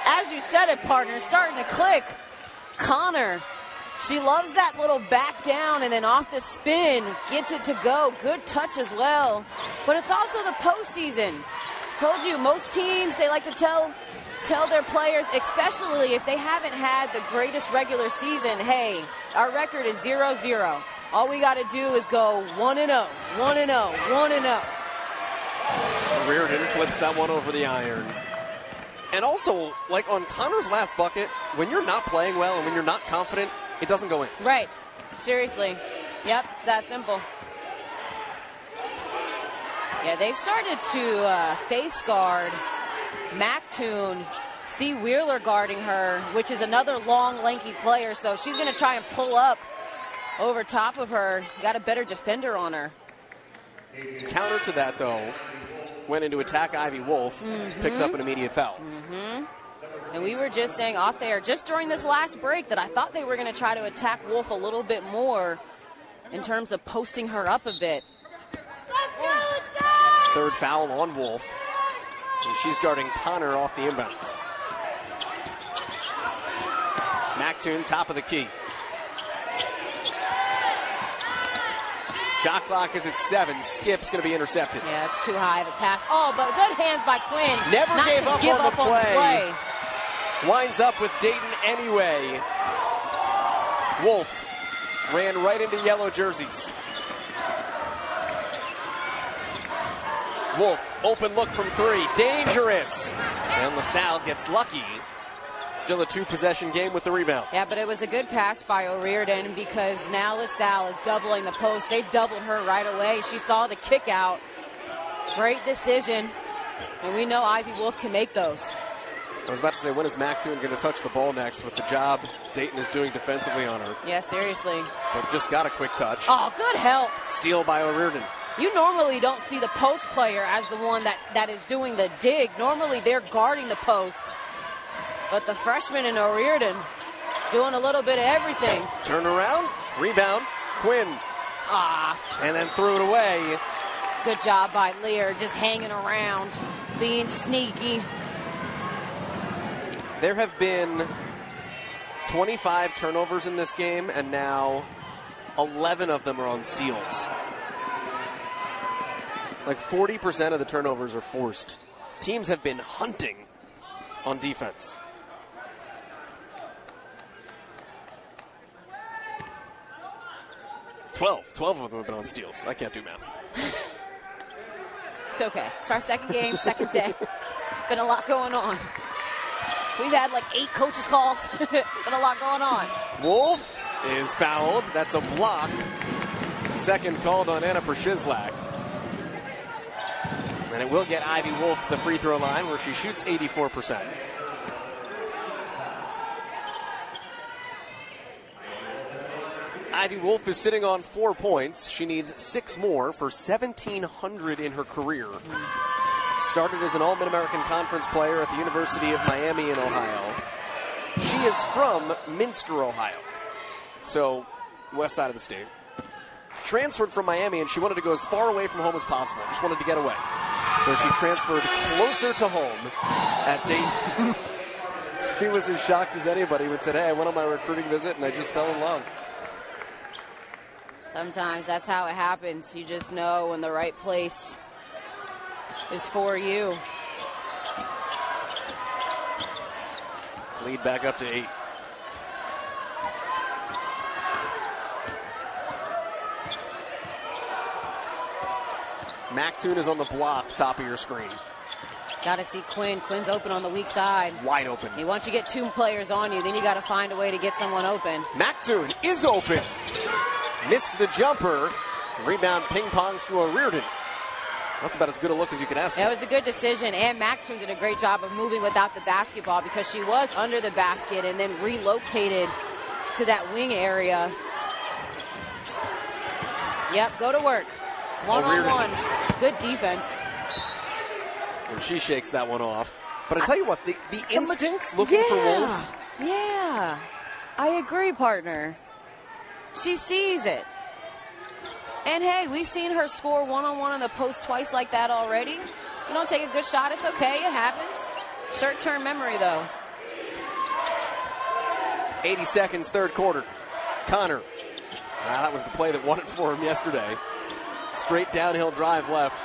Speaker 1: as you said it, partner, starting to click. Connor, she loves that little back down and then off the spin, gets it to go. Good touch as well. But it's also the postseason. Told you, most teams, they like to tell their players, especially if they haven't had the greatest regular season, hey, our record is 0-0. All we got to do is go 1-0, 1-0, 1-0.
Speaker 2: Reardon flips that one over the iron. And also, like on Connor's last bucket, when you're not playing well and when you're not confident, it doesn't go in.
Speaker 1: Right. Seriously. Yep, it's that simple. Yeah, they've started to face guard Mack. See Wheeler guarding her, which is another long, lanky player, so she's going to try and pull up over top of her. Got a better defender on her.
Speaker 2: Counter to that, though, went into attack Ivy Wolf, picked up an immediate foul.
Speaker 1: And we were just saying off there, just during this last break, that I thought they were going to try to attack Wolf a little bit more in terms of posting her up a bit.
Speaker 2: Third foul on Wolf. And she's guarding Connor off the inbounds. Mactoon, top of the key. Shot clock is at 7. Skip's going to be intercepted.
Speaker 1: Yeah, it's too high of a pass. Oh, but good hands by Quinn.
Speaker 2: Never gave up on the play. Winds up with Dayton anyway. Wolf ran right into yellow jerseys. Wolf, open look from 3. Dangerous. And LaSalle gets lucky. Still a 2-possession game with the rebound.
Speaker 1: Yeah, but it was a good pass by O'Riordan because now LaSalle is doubling the post. They doubled her right away. She saw the kick out. Great decision. And we know Ivy Wolf can make those.
Speaker 2: I was about to say, when is Mactoon going to touch the ball next with the job Dayton is doing defensively on her?
Speaker 1: Yeah, seriously.
Speaker 2: But just got a quick touch.
Speaker 1: Oh, good help.
Speaker 2: Steal by O'Riordan.
Speaker 1: You normally don't see the post player as the one that is doing the dig. Normally they're guarding the post. But the freshman in O'Riordan doing a little bit of everything.
Speaker 2: Turn around, rebound, Quinn. And then threw it away.
Speaker 1: Good job by Lear, just hanging around, being sneaky.
Speaker 2: There have been 25 turnovers in this game, and now 11 of them are on steals. Like 40% of the turnovers are forced. Teams have been hunting on defense. 12 of them have been on steals. I can't do math.
Speaker 1: It's okay. It's our second game, second day. Been a lot going on. We've had like 8 coaches' calls. Been a lot going on.
Speaker 2: Wolf is fouled. That's a block. Second called on Anna Pershizlak. And it will get Ivy Wolf to the free throw line where she shoots 84%. Ivy Wolf is sitting on 4 points. She needs 6 more for 1,700 in her career. Started as an All-Mid-American Conference player at the University of Miami in Ohio. She is from Minster, Ohio, so west side of the state. Transferred from Miami, and she wanted to go as far away from home as possible. Just wanted to get away. So she transferred closer to home at Dayton. She was as shocked as anybody who said, hey, I went on my recruiting visit and I just fell in love.
Speaker 1: Sometimes that's how it happens. You just know when the right place is for you.
Speaker 2: Lead back up to 8. Mactoon is on the block, top of your screen.
Speaker 1: Got to see Quinn. Quinn's open on the weak side.
Speaker 2: Wide open.
Speaker 1: And once you get 2 players on you, then you got to find a way to get someone open.
Speaker 2: Mactoon is open. Missed the jumper. Rebound ping-pongs to O'Riordan. That's about as good a look as you could ask for.
Speaker 1: It was a good decision, and Mackenzie did a great job of moving without the basketball because she was under the basket and then relocated to that wing area. Yep, go to work. One-on-one. Good defense.
Speaker 2: And she shakes that one off. But I tell you what, the instincts looking for Wolf.
Speaker 1: Yeah, I agree, partner. She sees it. And, hey, we've seen her score one-on-one in the post twice like that already. You don't take a good shot, it's okay. It happens. Short-term memory, though.
Speaker 2: 80 seconds, third quarter. Connor. That was the play that won it for him yesterday. Straight downhill drive left.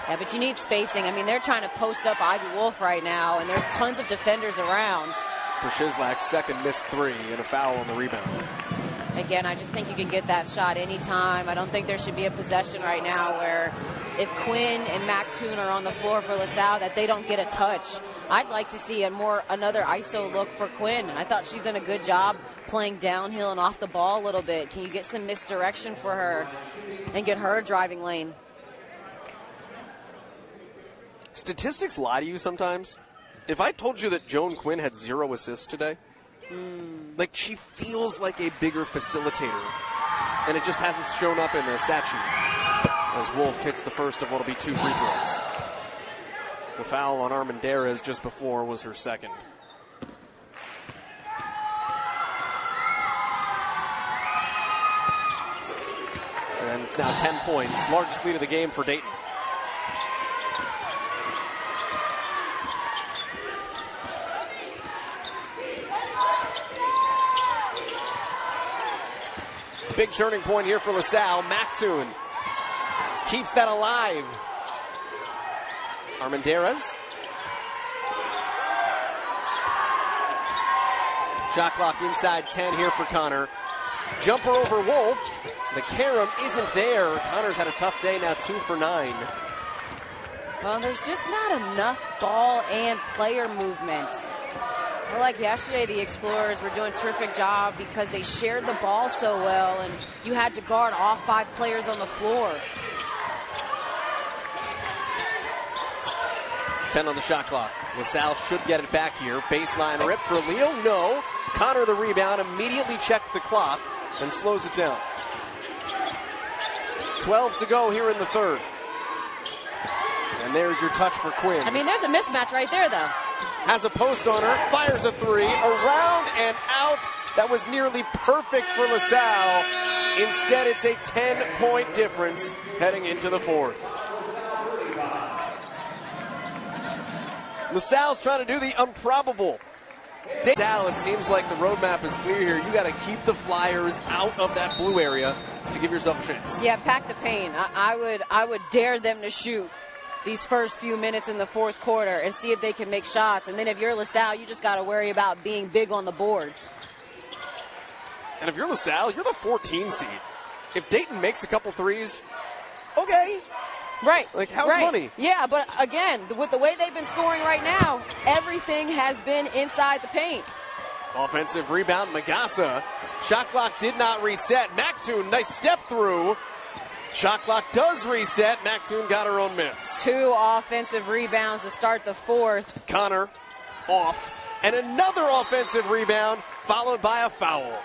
Speaker 1: Yeah, but you need spacing. I mean, they're trying to post up Ivy Wolf right now, and there's tons of defenders around.
Speaker 2: Shislak's second missed three and a foul on the rebound.
Speaker 1: Again, I just think you can get that shot anytime. I don't think there should be a possession right now where if Quinn and Mackenzie are on the floor for LaSalle that they don't get a touch. I'd like to see another ISO look for Quinn. I thought she's done a good job playing downhill and off the ball a little bit. Can you get some misdirection for her and get her a driving lane?
Speaker 2: Statistics lie to you sometimes. If I told you that Joan Quinn had 0 assists today, like she feels like a bigger facilitator, and it just hasn't shown up in the stat sheet. As Wolf hits the first of what'll be 2 free throws. The foul on Armendariz just before was her second. And it's now 10 points, largest lead of the game for Dayton. Big turning point here for LaSalle. Mackenzie keeps that alive. Armendariz. Shot clock inside 10 here for Connor. Jumper over Wolf. The carom isn't there. Connor's had a tough day now, 2 for 9.
Speaker 1: Well, there's just not enough ball and player movement. Well, like yesterday, the Explorers were doing a terrific job because they shared the ball so well, and you had to guard all 5 players on the floor.
Speaker 2: 10 on the shot clock. LaSalle should get it back here. Baseline rip for Leo. No. Connor the rebound, immediately checked the clock and slows it down. 12 to go here in the third. And there's your touch for Quinn.
Speaker 1: I mean, there's a mismatch right there, though.
Speaker 2: Has a post on her, fires a three, around and out. That was nearly perfect for LaSalle. Instead, it's a 10-point difference heading into the fourth. LaSalle's trying to do the improbable. LaSalle, it seems like the roadmap is clear here. You got to keep the Flyers out of that blue area to give yourself a chance.
Speaker 1: Yeah, pack the paint. I would dare them to shoot these first few minutes in the fourth quarter and see if they can make shots. And then if you're LaSalle, you just got to worry about being big on the boards.
Speaker 2: And if you're LaSalle, you're the 14 seed. If Dayton makes a couple threes, okay.
Speaker 1: Right.
Speaker 2: Like, how's money?
Speaker 1: Yeah, but again, with the way they've been scoring right now, everything has been inside the paint.
Speaker 2: Offensive rebound, Magassa. Shot clock did not reset. Mackenzie, nice step through. Shot clock does reset. Mackenzie got her own miss.
Speaker 1: 2 offensive rebounds to start the fourth.
Speaker 2: Connor off. And another offensive rebound followed by a foul.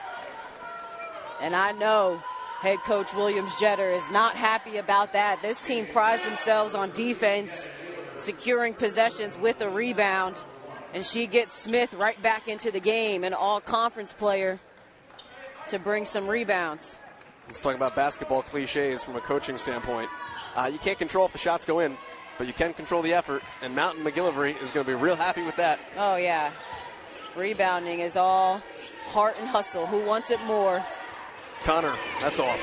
Speaker 1: And I know head coach Williams-Jeter is not happy about that. This team prides themselves on defense, securing possessions with a rebound. And she gets Smith right back into the game, an all-conference player, to bring some rebounds.
Speaker 2: Let's talk about basketball cliches from a coaching standpoint. You can't control if the shots go in, but you can control the effort, and Mountain McGillivray is going to be real happy with that.
Speaker 1: Oh, yeah. Rebounding is all heart and hustle. Who wants it more?
Speaker 2: Connor, that's off.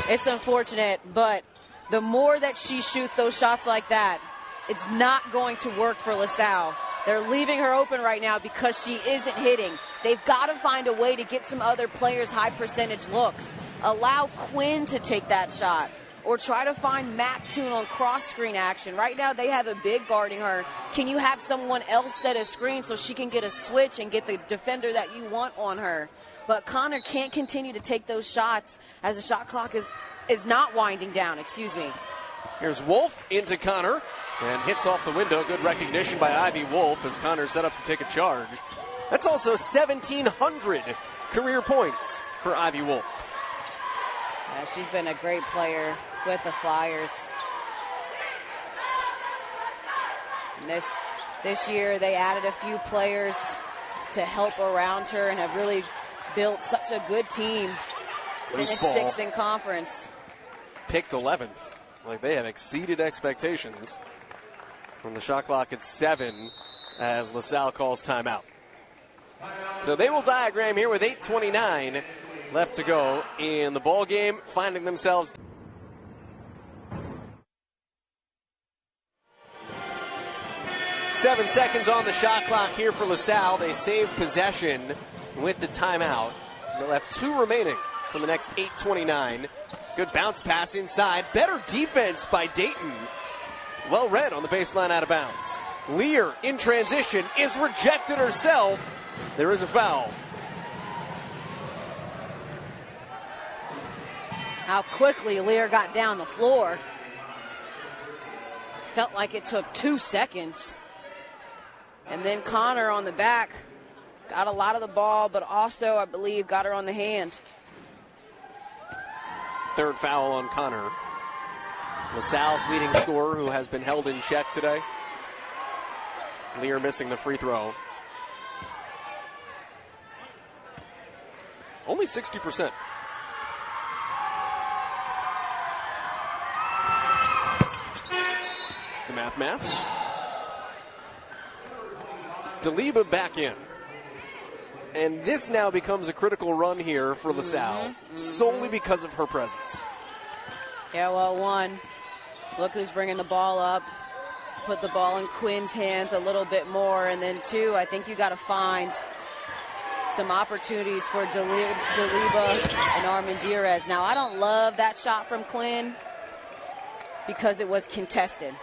Speaker 1: It's unfortunate, but the more that she shoots those shots like that, it's not going to work for LaSalle. They're leaving her open right now because she isn't hitting. They've got to find a way to get some other players high percentage looks. Allow Quinn to take that shot or try to find Mackenzie on cross screen action. Right now they have a big guarding her. Can you have someone else set a screen so she can get a switch and get the defender that you want on her? But Connor can't continue to take those shots as the shot clock is not winding down, excuse me.
Speaker 2: Here's Wolf into Connor and hits off the window. Good recognition by Ivy Wolf as Connor set up to take a charge. That's also 1,700 career points for Ivy Wolf.
Speaker 1: Yeah, she's been a great player with the Flyers. And this year they added a few players to help around her and have really built such a good team. Finished 6th in conference.
Speaker 2: Picked 11th. Like, they have exceeded expectations. From the shot clock at 7 as LaSalle calls timeout. So they will diagram here with 8:29 left to go in the ball game, finding themselves. Seven seconds on the shot clock here for LaSalle. They save possession with the timeout. They'll have 2 remaining for the next 8:29. Good bounce pass inside. Better defense by Dayton. Well read on the baseline out of bounds. Lear in transition is rejected herself. There is a foul.
Speaker 1: How quickly Lear got down the floor. Felt like it took 2 seconds. And then Connor on the back got a lot of the ball, but also, I believe, got her on the hand.
Speaker 2: Third foul on Connor. LaSalle's leading scorer, who has been held in check today. Lear missing the free throw. Only 60%. The math. Daleba back in. And this now becomes a critical run here for LaSalle, solely because of her presence.
Speaker 1: Yeah, well, 1, look who's bringing the ball up. Put the ball in Quinn's hands a little bit more. And then 2, I think you got to find some opportunities for Daleba and Armendariz. Now, I don't love that shot from Quinn because it was contested.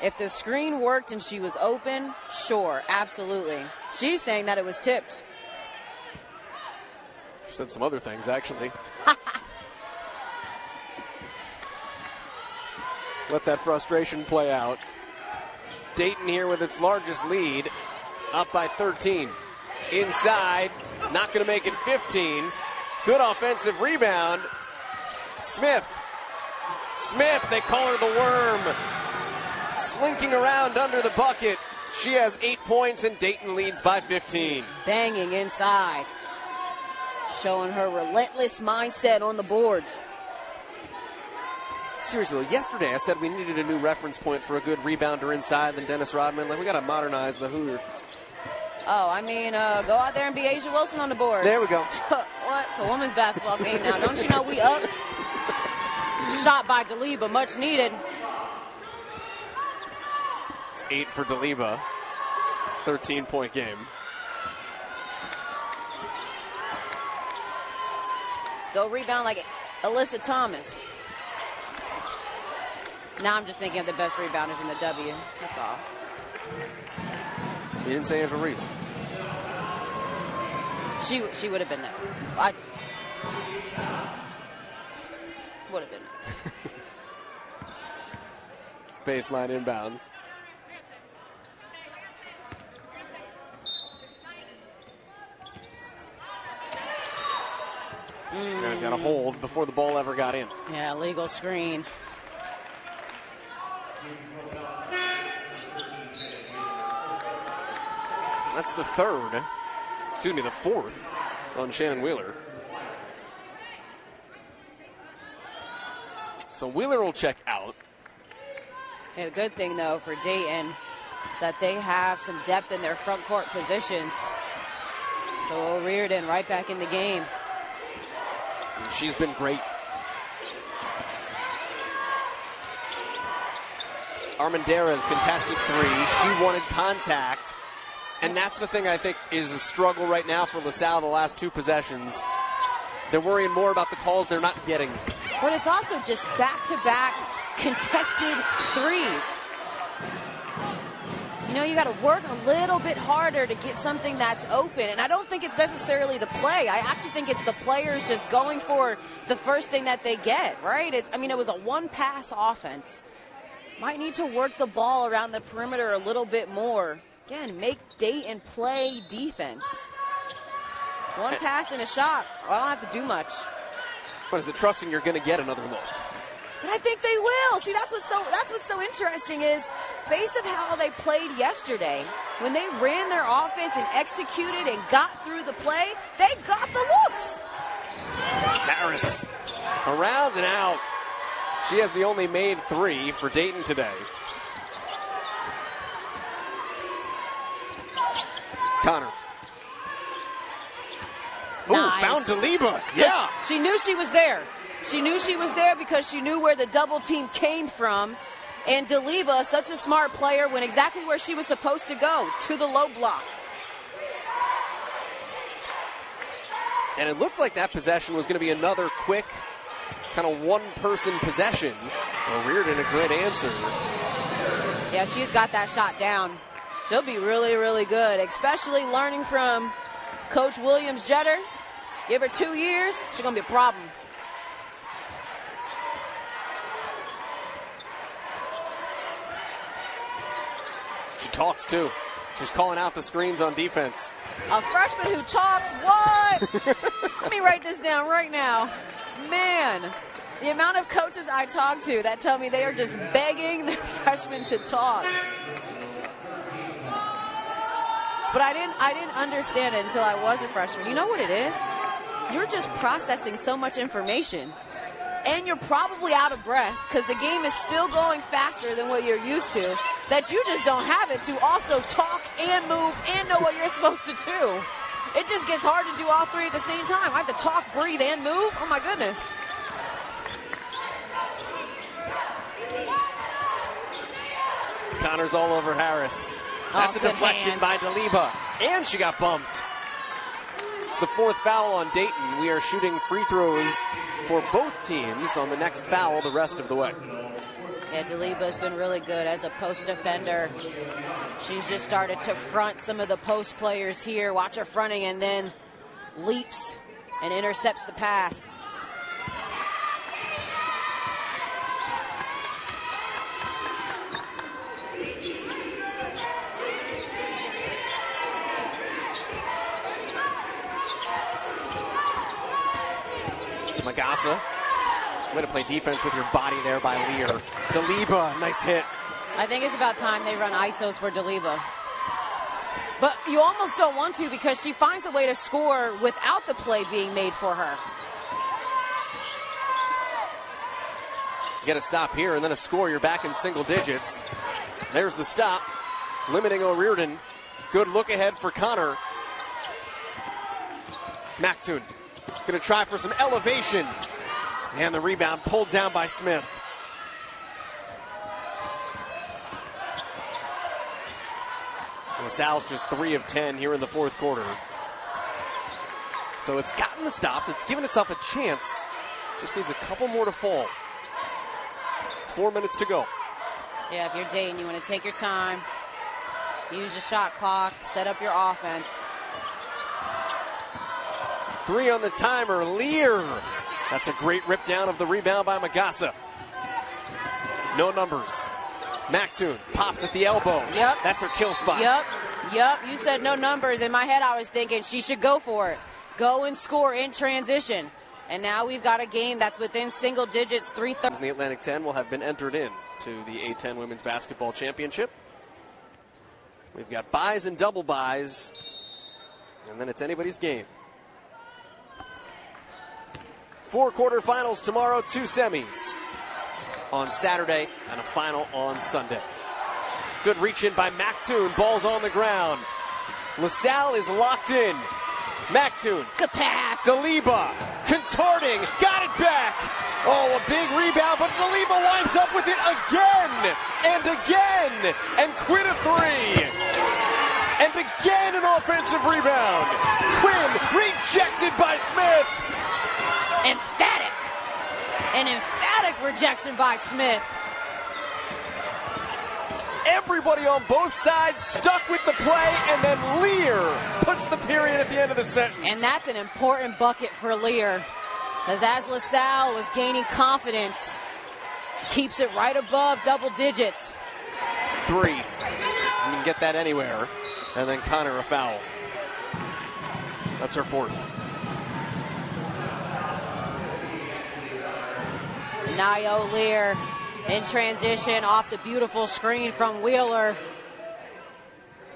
Speaker 1: If the screen worked and she was open, sure, absolutely. She's saying that it was tipped.
Speaker 2: She said some other things, actually. Let that frustration play out. Dayton here with its largest lead, up by 13. Inside, not going to make it 15. Good offensive rebound. Smith, they call her the worm. Slinking around under the bucket. She has 8 points and Dayton leads by 15.
Speaker 1: Banging inside. Showing her relentless mindset on the boards.
Speaker 2: Seriously, yesterday I said we needed a new reference point for a good rebounder inside than Dennis Rodman. Like, we got to modernize the Hoosier.
Speaker 1: Oh, I mean, go out there and be Asia Wilson on the board.
Speaker 2: There we go.
Speaker 1: What? It's a women's basketball game now. Don't you know we up? Shot by Daleba, much needed.
Speaker 2: It's 8 for Daleba. 13-point game.
Speaker 1: Go rebound like Alyssa Thomas. Now I'm just thinking of the best rebounders in the W. That's all.
Speaker 2: You didn't say Angela Reese.
Speaker 1: She would have been next. Would have been next.
Speaker 2: Baseline inbounds. And got a hold before the ball ever got in.
Speaker 1: Yeah, legal screen.
Speaker 2: That's the fourth on Shannon Wheeler. So Wheeler will check out.
Speaker 1: Yeah, the good thing, though, for Dayton is that they have some depth in their front court positions. So O'Riordan right back in the game.
Speaker 2: She's been great. Armendariz contested 3. She wanted contact. And that's the thing I think is a struggle right now for LaSalle the last 2 possessions. They're worrying more about the calls they're not getting.
Speaker 1: But it's also just back-to-back contested threes. You know, you got to work a little bit harder to get something that's open. And I don't think it's necessarily the play. I actually think it's the players just going for the first thing that they get, right? It was a one-pass offense. might need to work the ball around the perimeter a little bit more. Again, make Dayton play defense. One pass and a shot. I don't have to do much.
Speaker 2: But is it trusting you're going to get another look?
Speaker 1: But I think they will. See, that's what's so interesting is based on how they played yesterday. When they ran their offense and executed and got through the play, they got the looks.
Speaker 2: Harris around and out. She has the only made 3 for Dayton today. Connor.
Speaker 1: Nice.
Speaker 2: Oh, found Daleba. Yeah.
Speaker 1: She knew she was there. She knew she was there because she knew where the double team came from. And Daleba, such a smart player, went exactly where she was supposed to go, to the low block.
Speaker 2: And it looked like that possession was going to be another quick, kind of one-person possession. Reardon, a great answer.
Speaker 1: Yeah, she's got that shot down. She'll be really, really good, especially learning from Coach Williams-Jeter. Give her 2 years, she's going to be a problem.
Speaker 2: She talks, too. She's calling out the screens on defense.
Speaker 1: A freshman who talks, what? Let me write this down right now. Man, the amount of coaches I talk to that tell me they are just begging their freshmen to talk. But I didn't understand it until I was a freshman. You know what it is? You're just processing so much information. And you're probably out of breath because the game is still going faster than what you're used to, that you just don't have it to also talk and move and know what you're supposed to do. It just gets hard to do all 3 at the same time. I have to talk, breathe, and move. Oh, my goodness.
Speaker 2: Connor's all over Harris. That's a deflection by Daleba. And she got bumped. It's the 4th foul on Dayton. We are shooting free throws for both teams on the next foul the rest of the way.
Speaker 1: Yeah, Daleba's been really good as a post defender. She's just started to front some of the post players here. Watch her fronting and then leaps and intercepts the pass.
Speaker 2: Magassa. Way to play defense with your body there by Lear. Daleba, nice hit.
Speaker 1: I think it's about time they run ISOs for Daleba. But you almost don't want to because she finds a way to score without the play being made for her.
Speaker 2: Get a stop here and then a score. You're back in single digits. There's the stop, limiting O'Riordan. Good look ahead for Connor. Mactoon going to try for some elevation. And the rebound pulled down by Smith. LaSalle's just 3 of 10 here in the 4th quarter. So it's gotten the stop. It's given itself a chance. Just needs a couple more to fall. 4 minutes to go.
Speaker 1: Yeah, if you're Dayton, you want to take your time. Use the shot clock. Set up your offense.
Speaker 2: 3 on the timer. Lear. That's a great rip down of the rebound by Magassa. No numbers. Mactoon pops at the elbow.
Speaker 1: Yep.
Speaker 2: That's her kill spot.
Speaker 1: Yep. You said no numbers. In my head, I was thinking she should go for it. Go and score in transition. And now we've got a game that's within single digits, 3-30.
Speaker 2: The Atlantic 10 will have been entered in to the A10 Women's Basketball Championship. We've got buys and double buys. And then it's anybody's game. 4 quarterfinals tomorrow, 2 semis on Saturday, and a final on Sunday. Good reach in by Mactoon. Ball's on the ground. LaSalle is locked in. Mactoon.
Speaker 1: Good pass.
Speaker 2: Daleba contorting. Got it back. Oh, a big rebound, but Daleba winds up with it again and again. And Quinn a 3. And again an offensive rebound. Quinn rejected by Smith.
Speaker 1: Emphatic. An emphatic rejection by Smith.
Speaker 2: Everybody on both sides stuck with the play, and then Lear puts the period at the end of the sentence.
Speaker 1: And that's an important bucket for Lear. Because as LaSalle was gaining confidence, keeps it right above double digits.
Speaker 2: 3. You can get that anywhere. And then Connor a foul. That's her 4th.
Speaker 1: Nia Lear in transition off the beautiful screen from Wheeler.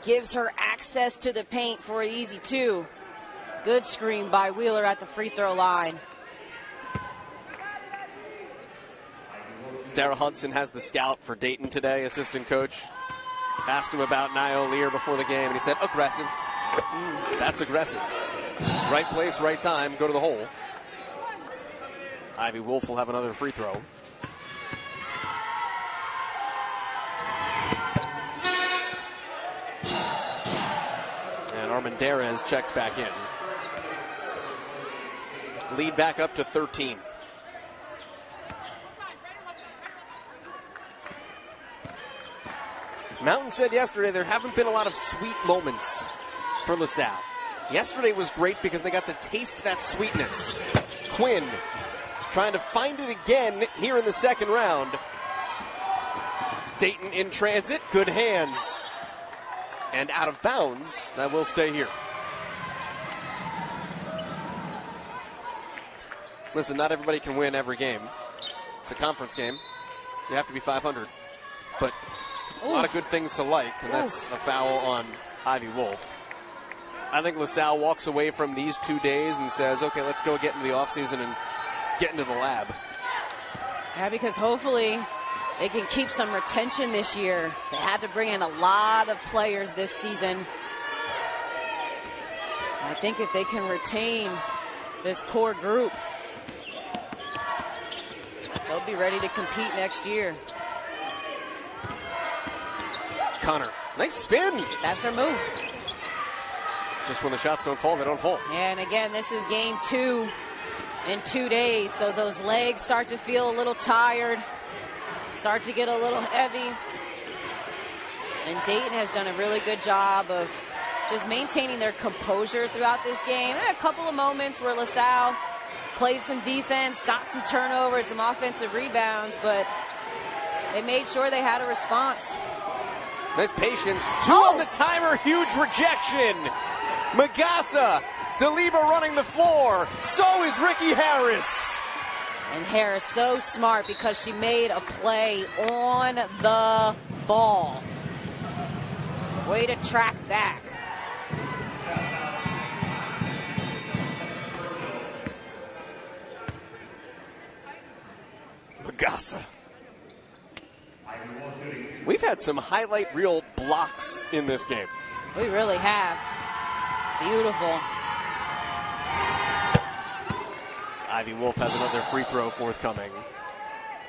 Speaker 1: Gives her access to the paint for an easy 2. Good screen by Wheeler at the free throw line.
Speaker 2: Dara Hudson has the scout for Dayton today, assistant coach. Asked him about Nia Lear before the game, and he said, aggressive. That's aggressive. Right place, right time, go to the hole. Ivy Wolf will have another free throw. And Armendariz checks back in. Lead back up to 13. Mountain said yesterday there haven't been a lot of sweet moments for LaSalle. Yesterday was great because they got to taste that sweetness. Quinn trying to find it again here in the second round. Dayton in transit, good hands. And out of bounds, that will stay here. Listen, not everybody can win every game. It's a conference game. You have to be 500. But a lot of good things to like, and that's a foul on Ivy Wolf. I think LaSalle walks away from these 2 days and says, okay, let's go get into the offseason and get into the lab.
Speaker 1: Yeah, because hopefully they can keep some retention this year. They had to bring in a lot of players this season. I think if they can retain this core group, they'll be ready to compete next year.
Speaker 2: Connor, nice spin.
Speaker 1: That's their move.
Speaker 2: Just when the shots don't fall, they don't fall.
Speaker 1: Yeah, and again, this is game 2 in 2 days, so those legs start to feel a little tired, start to get a little heavy. And Dayton has done a really good job of just maintaining their composure throughout this game. There are a couple of moments where LaSalle played some defense, got some turnovers, some offensive rebounds, but they made sure they had a response.
Speaker 2: Nice patience. 2 on the timer. Huge rejection. Magassa. Daleba running the floor. So is Ricky Harris.
Speaker 1: And Harris so smart because she made a play on the ball. Way to track back.
Speaker 2: Magassa. We've had some highlight reel blocks in this game.
Speaker 1: We really have. Beautiful.
Speaker 2: Ivy Wolf has another free throw forthcoming.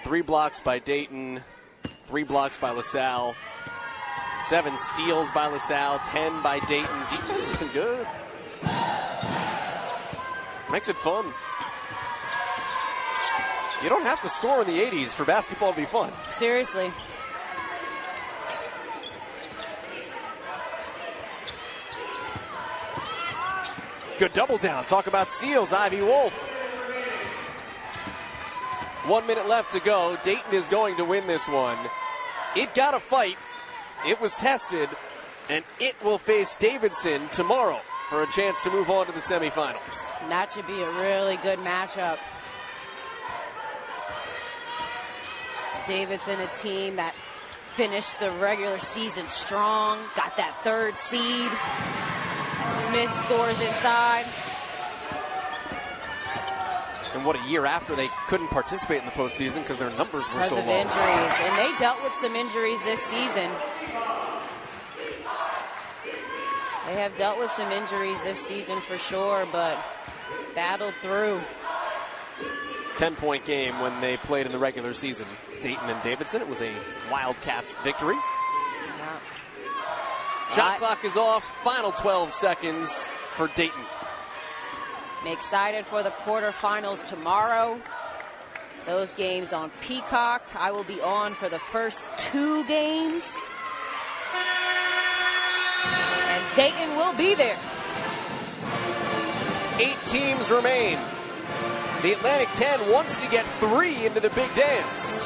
Speaker 2: 3 blocks by Dayton, 3 blocks by LaSalle, 7 steals by LaSalle, 10 by Dayton. Defense has been good. Makes it fun. You don't have to score in the 80s for basketball to be fun.
Speaker 1: Seriously.
Speaker 2: Good double down. Talk about steals, Ivy Wolf. 1 minute left to go. Dayton is going to win this one. It got a fight. It was tested. And it will face Davidson tomorrow for a chance to move on to the semifinals.
Speaker 1: And that should be a really good matchup. Davidson, a team that finished the regular season strong, got that 3rd seed. Smith scores inside.
Speaker 2: And what a year after they couldn't participate in the postseason because their numbers were so low.
Speaker 1: Because of injuries. And they dealt with some injuries this season. They have dealt with some injuries this season for sure, but battled through.
Speaker 2: 10-point game when they played in the regular season. Dayton and Davidson. It was a Wildcats victory.
Speaker 1: Yeah.
Speaker 2: Shot clock is off. Final 12 seconds for Dayton.
Speaker 1: I'm excited for the quarterfinals tomorrow. Those games on Peacock. I will be on for the first 2 games. And Dayton will be there.
Speaker 2: 8 teams remain. The Atlantic 10 wants to get 3 into the big dance.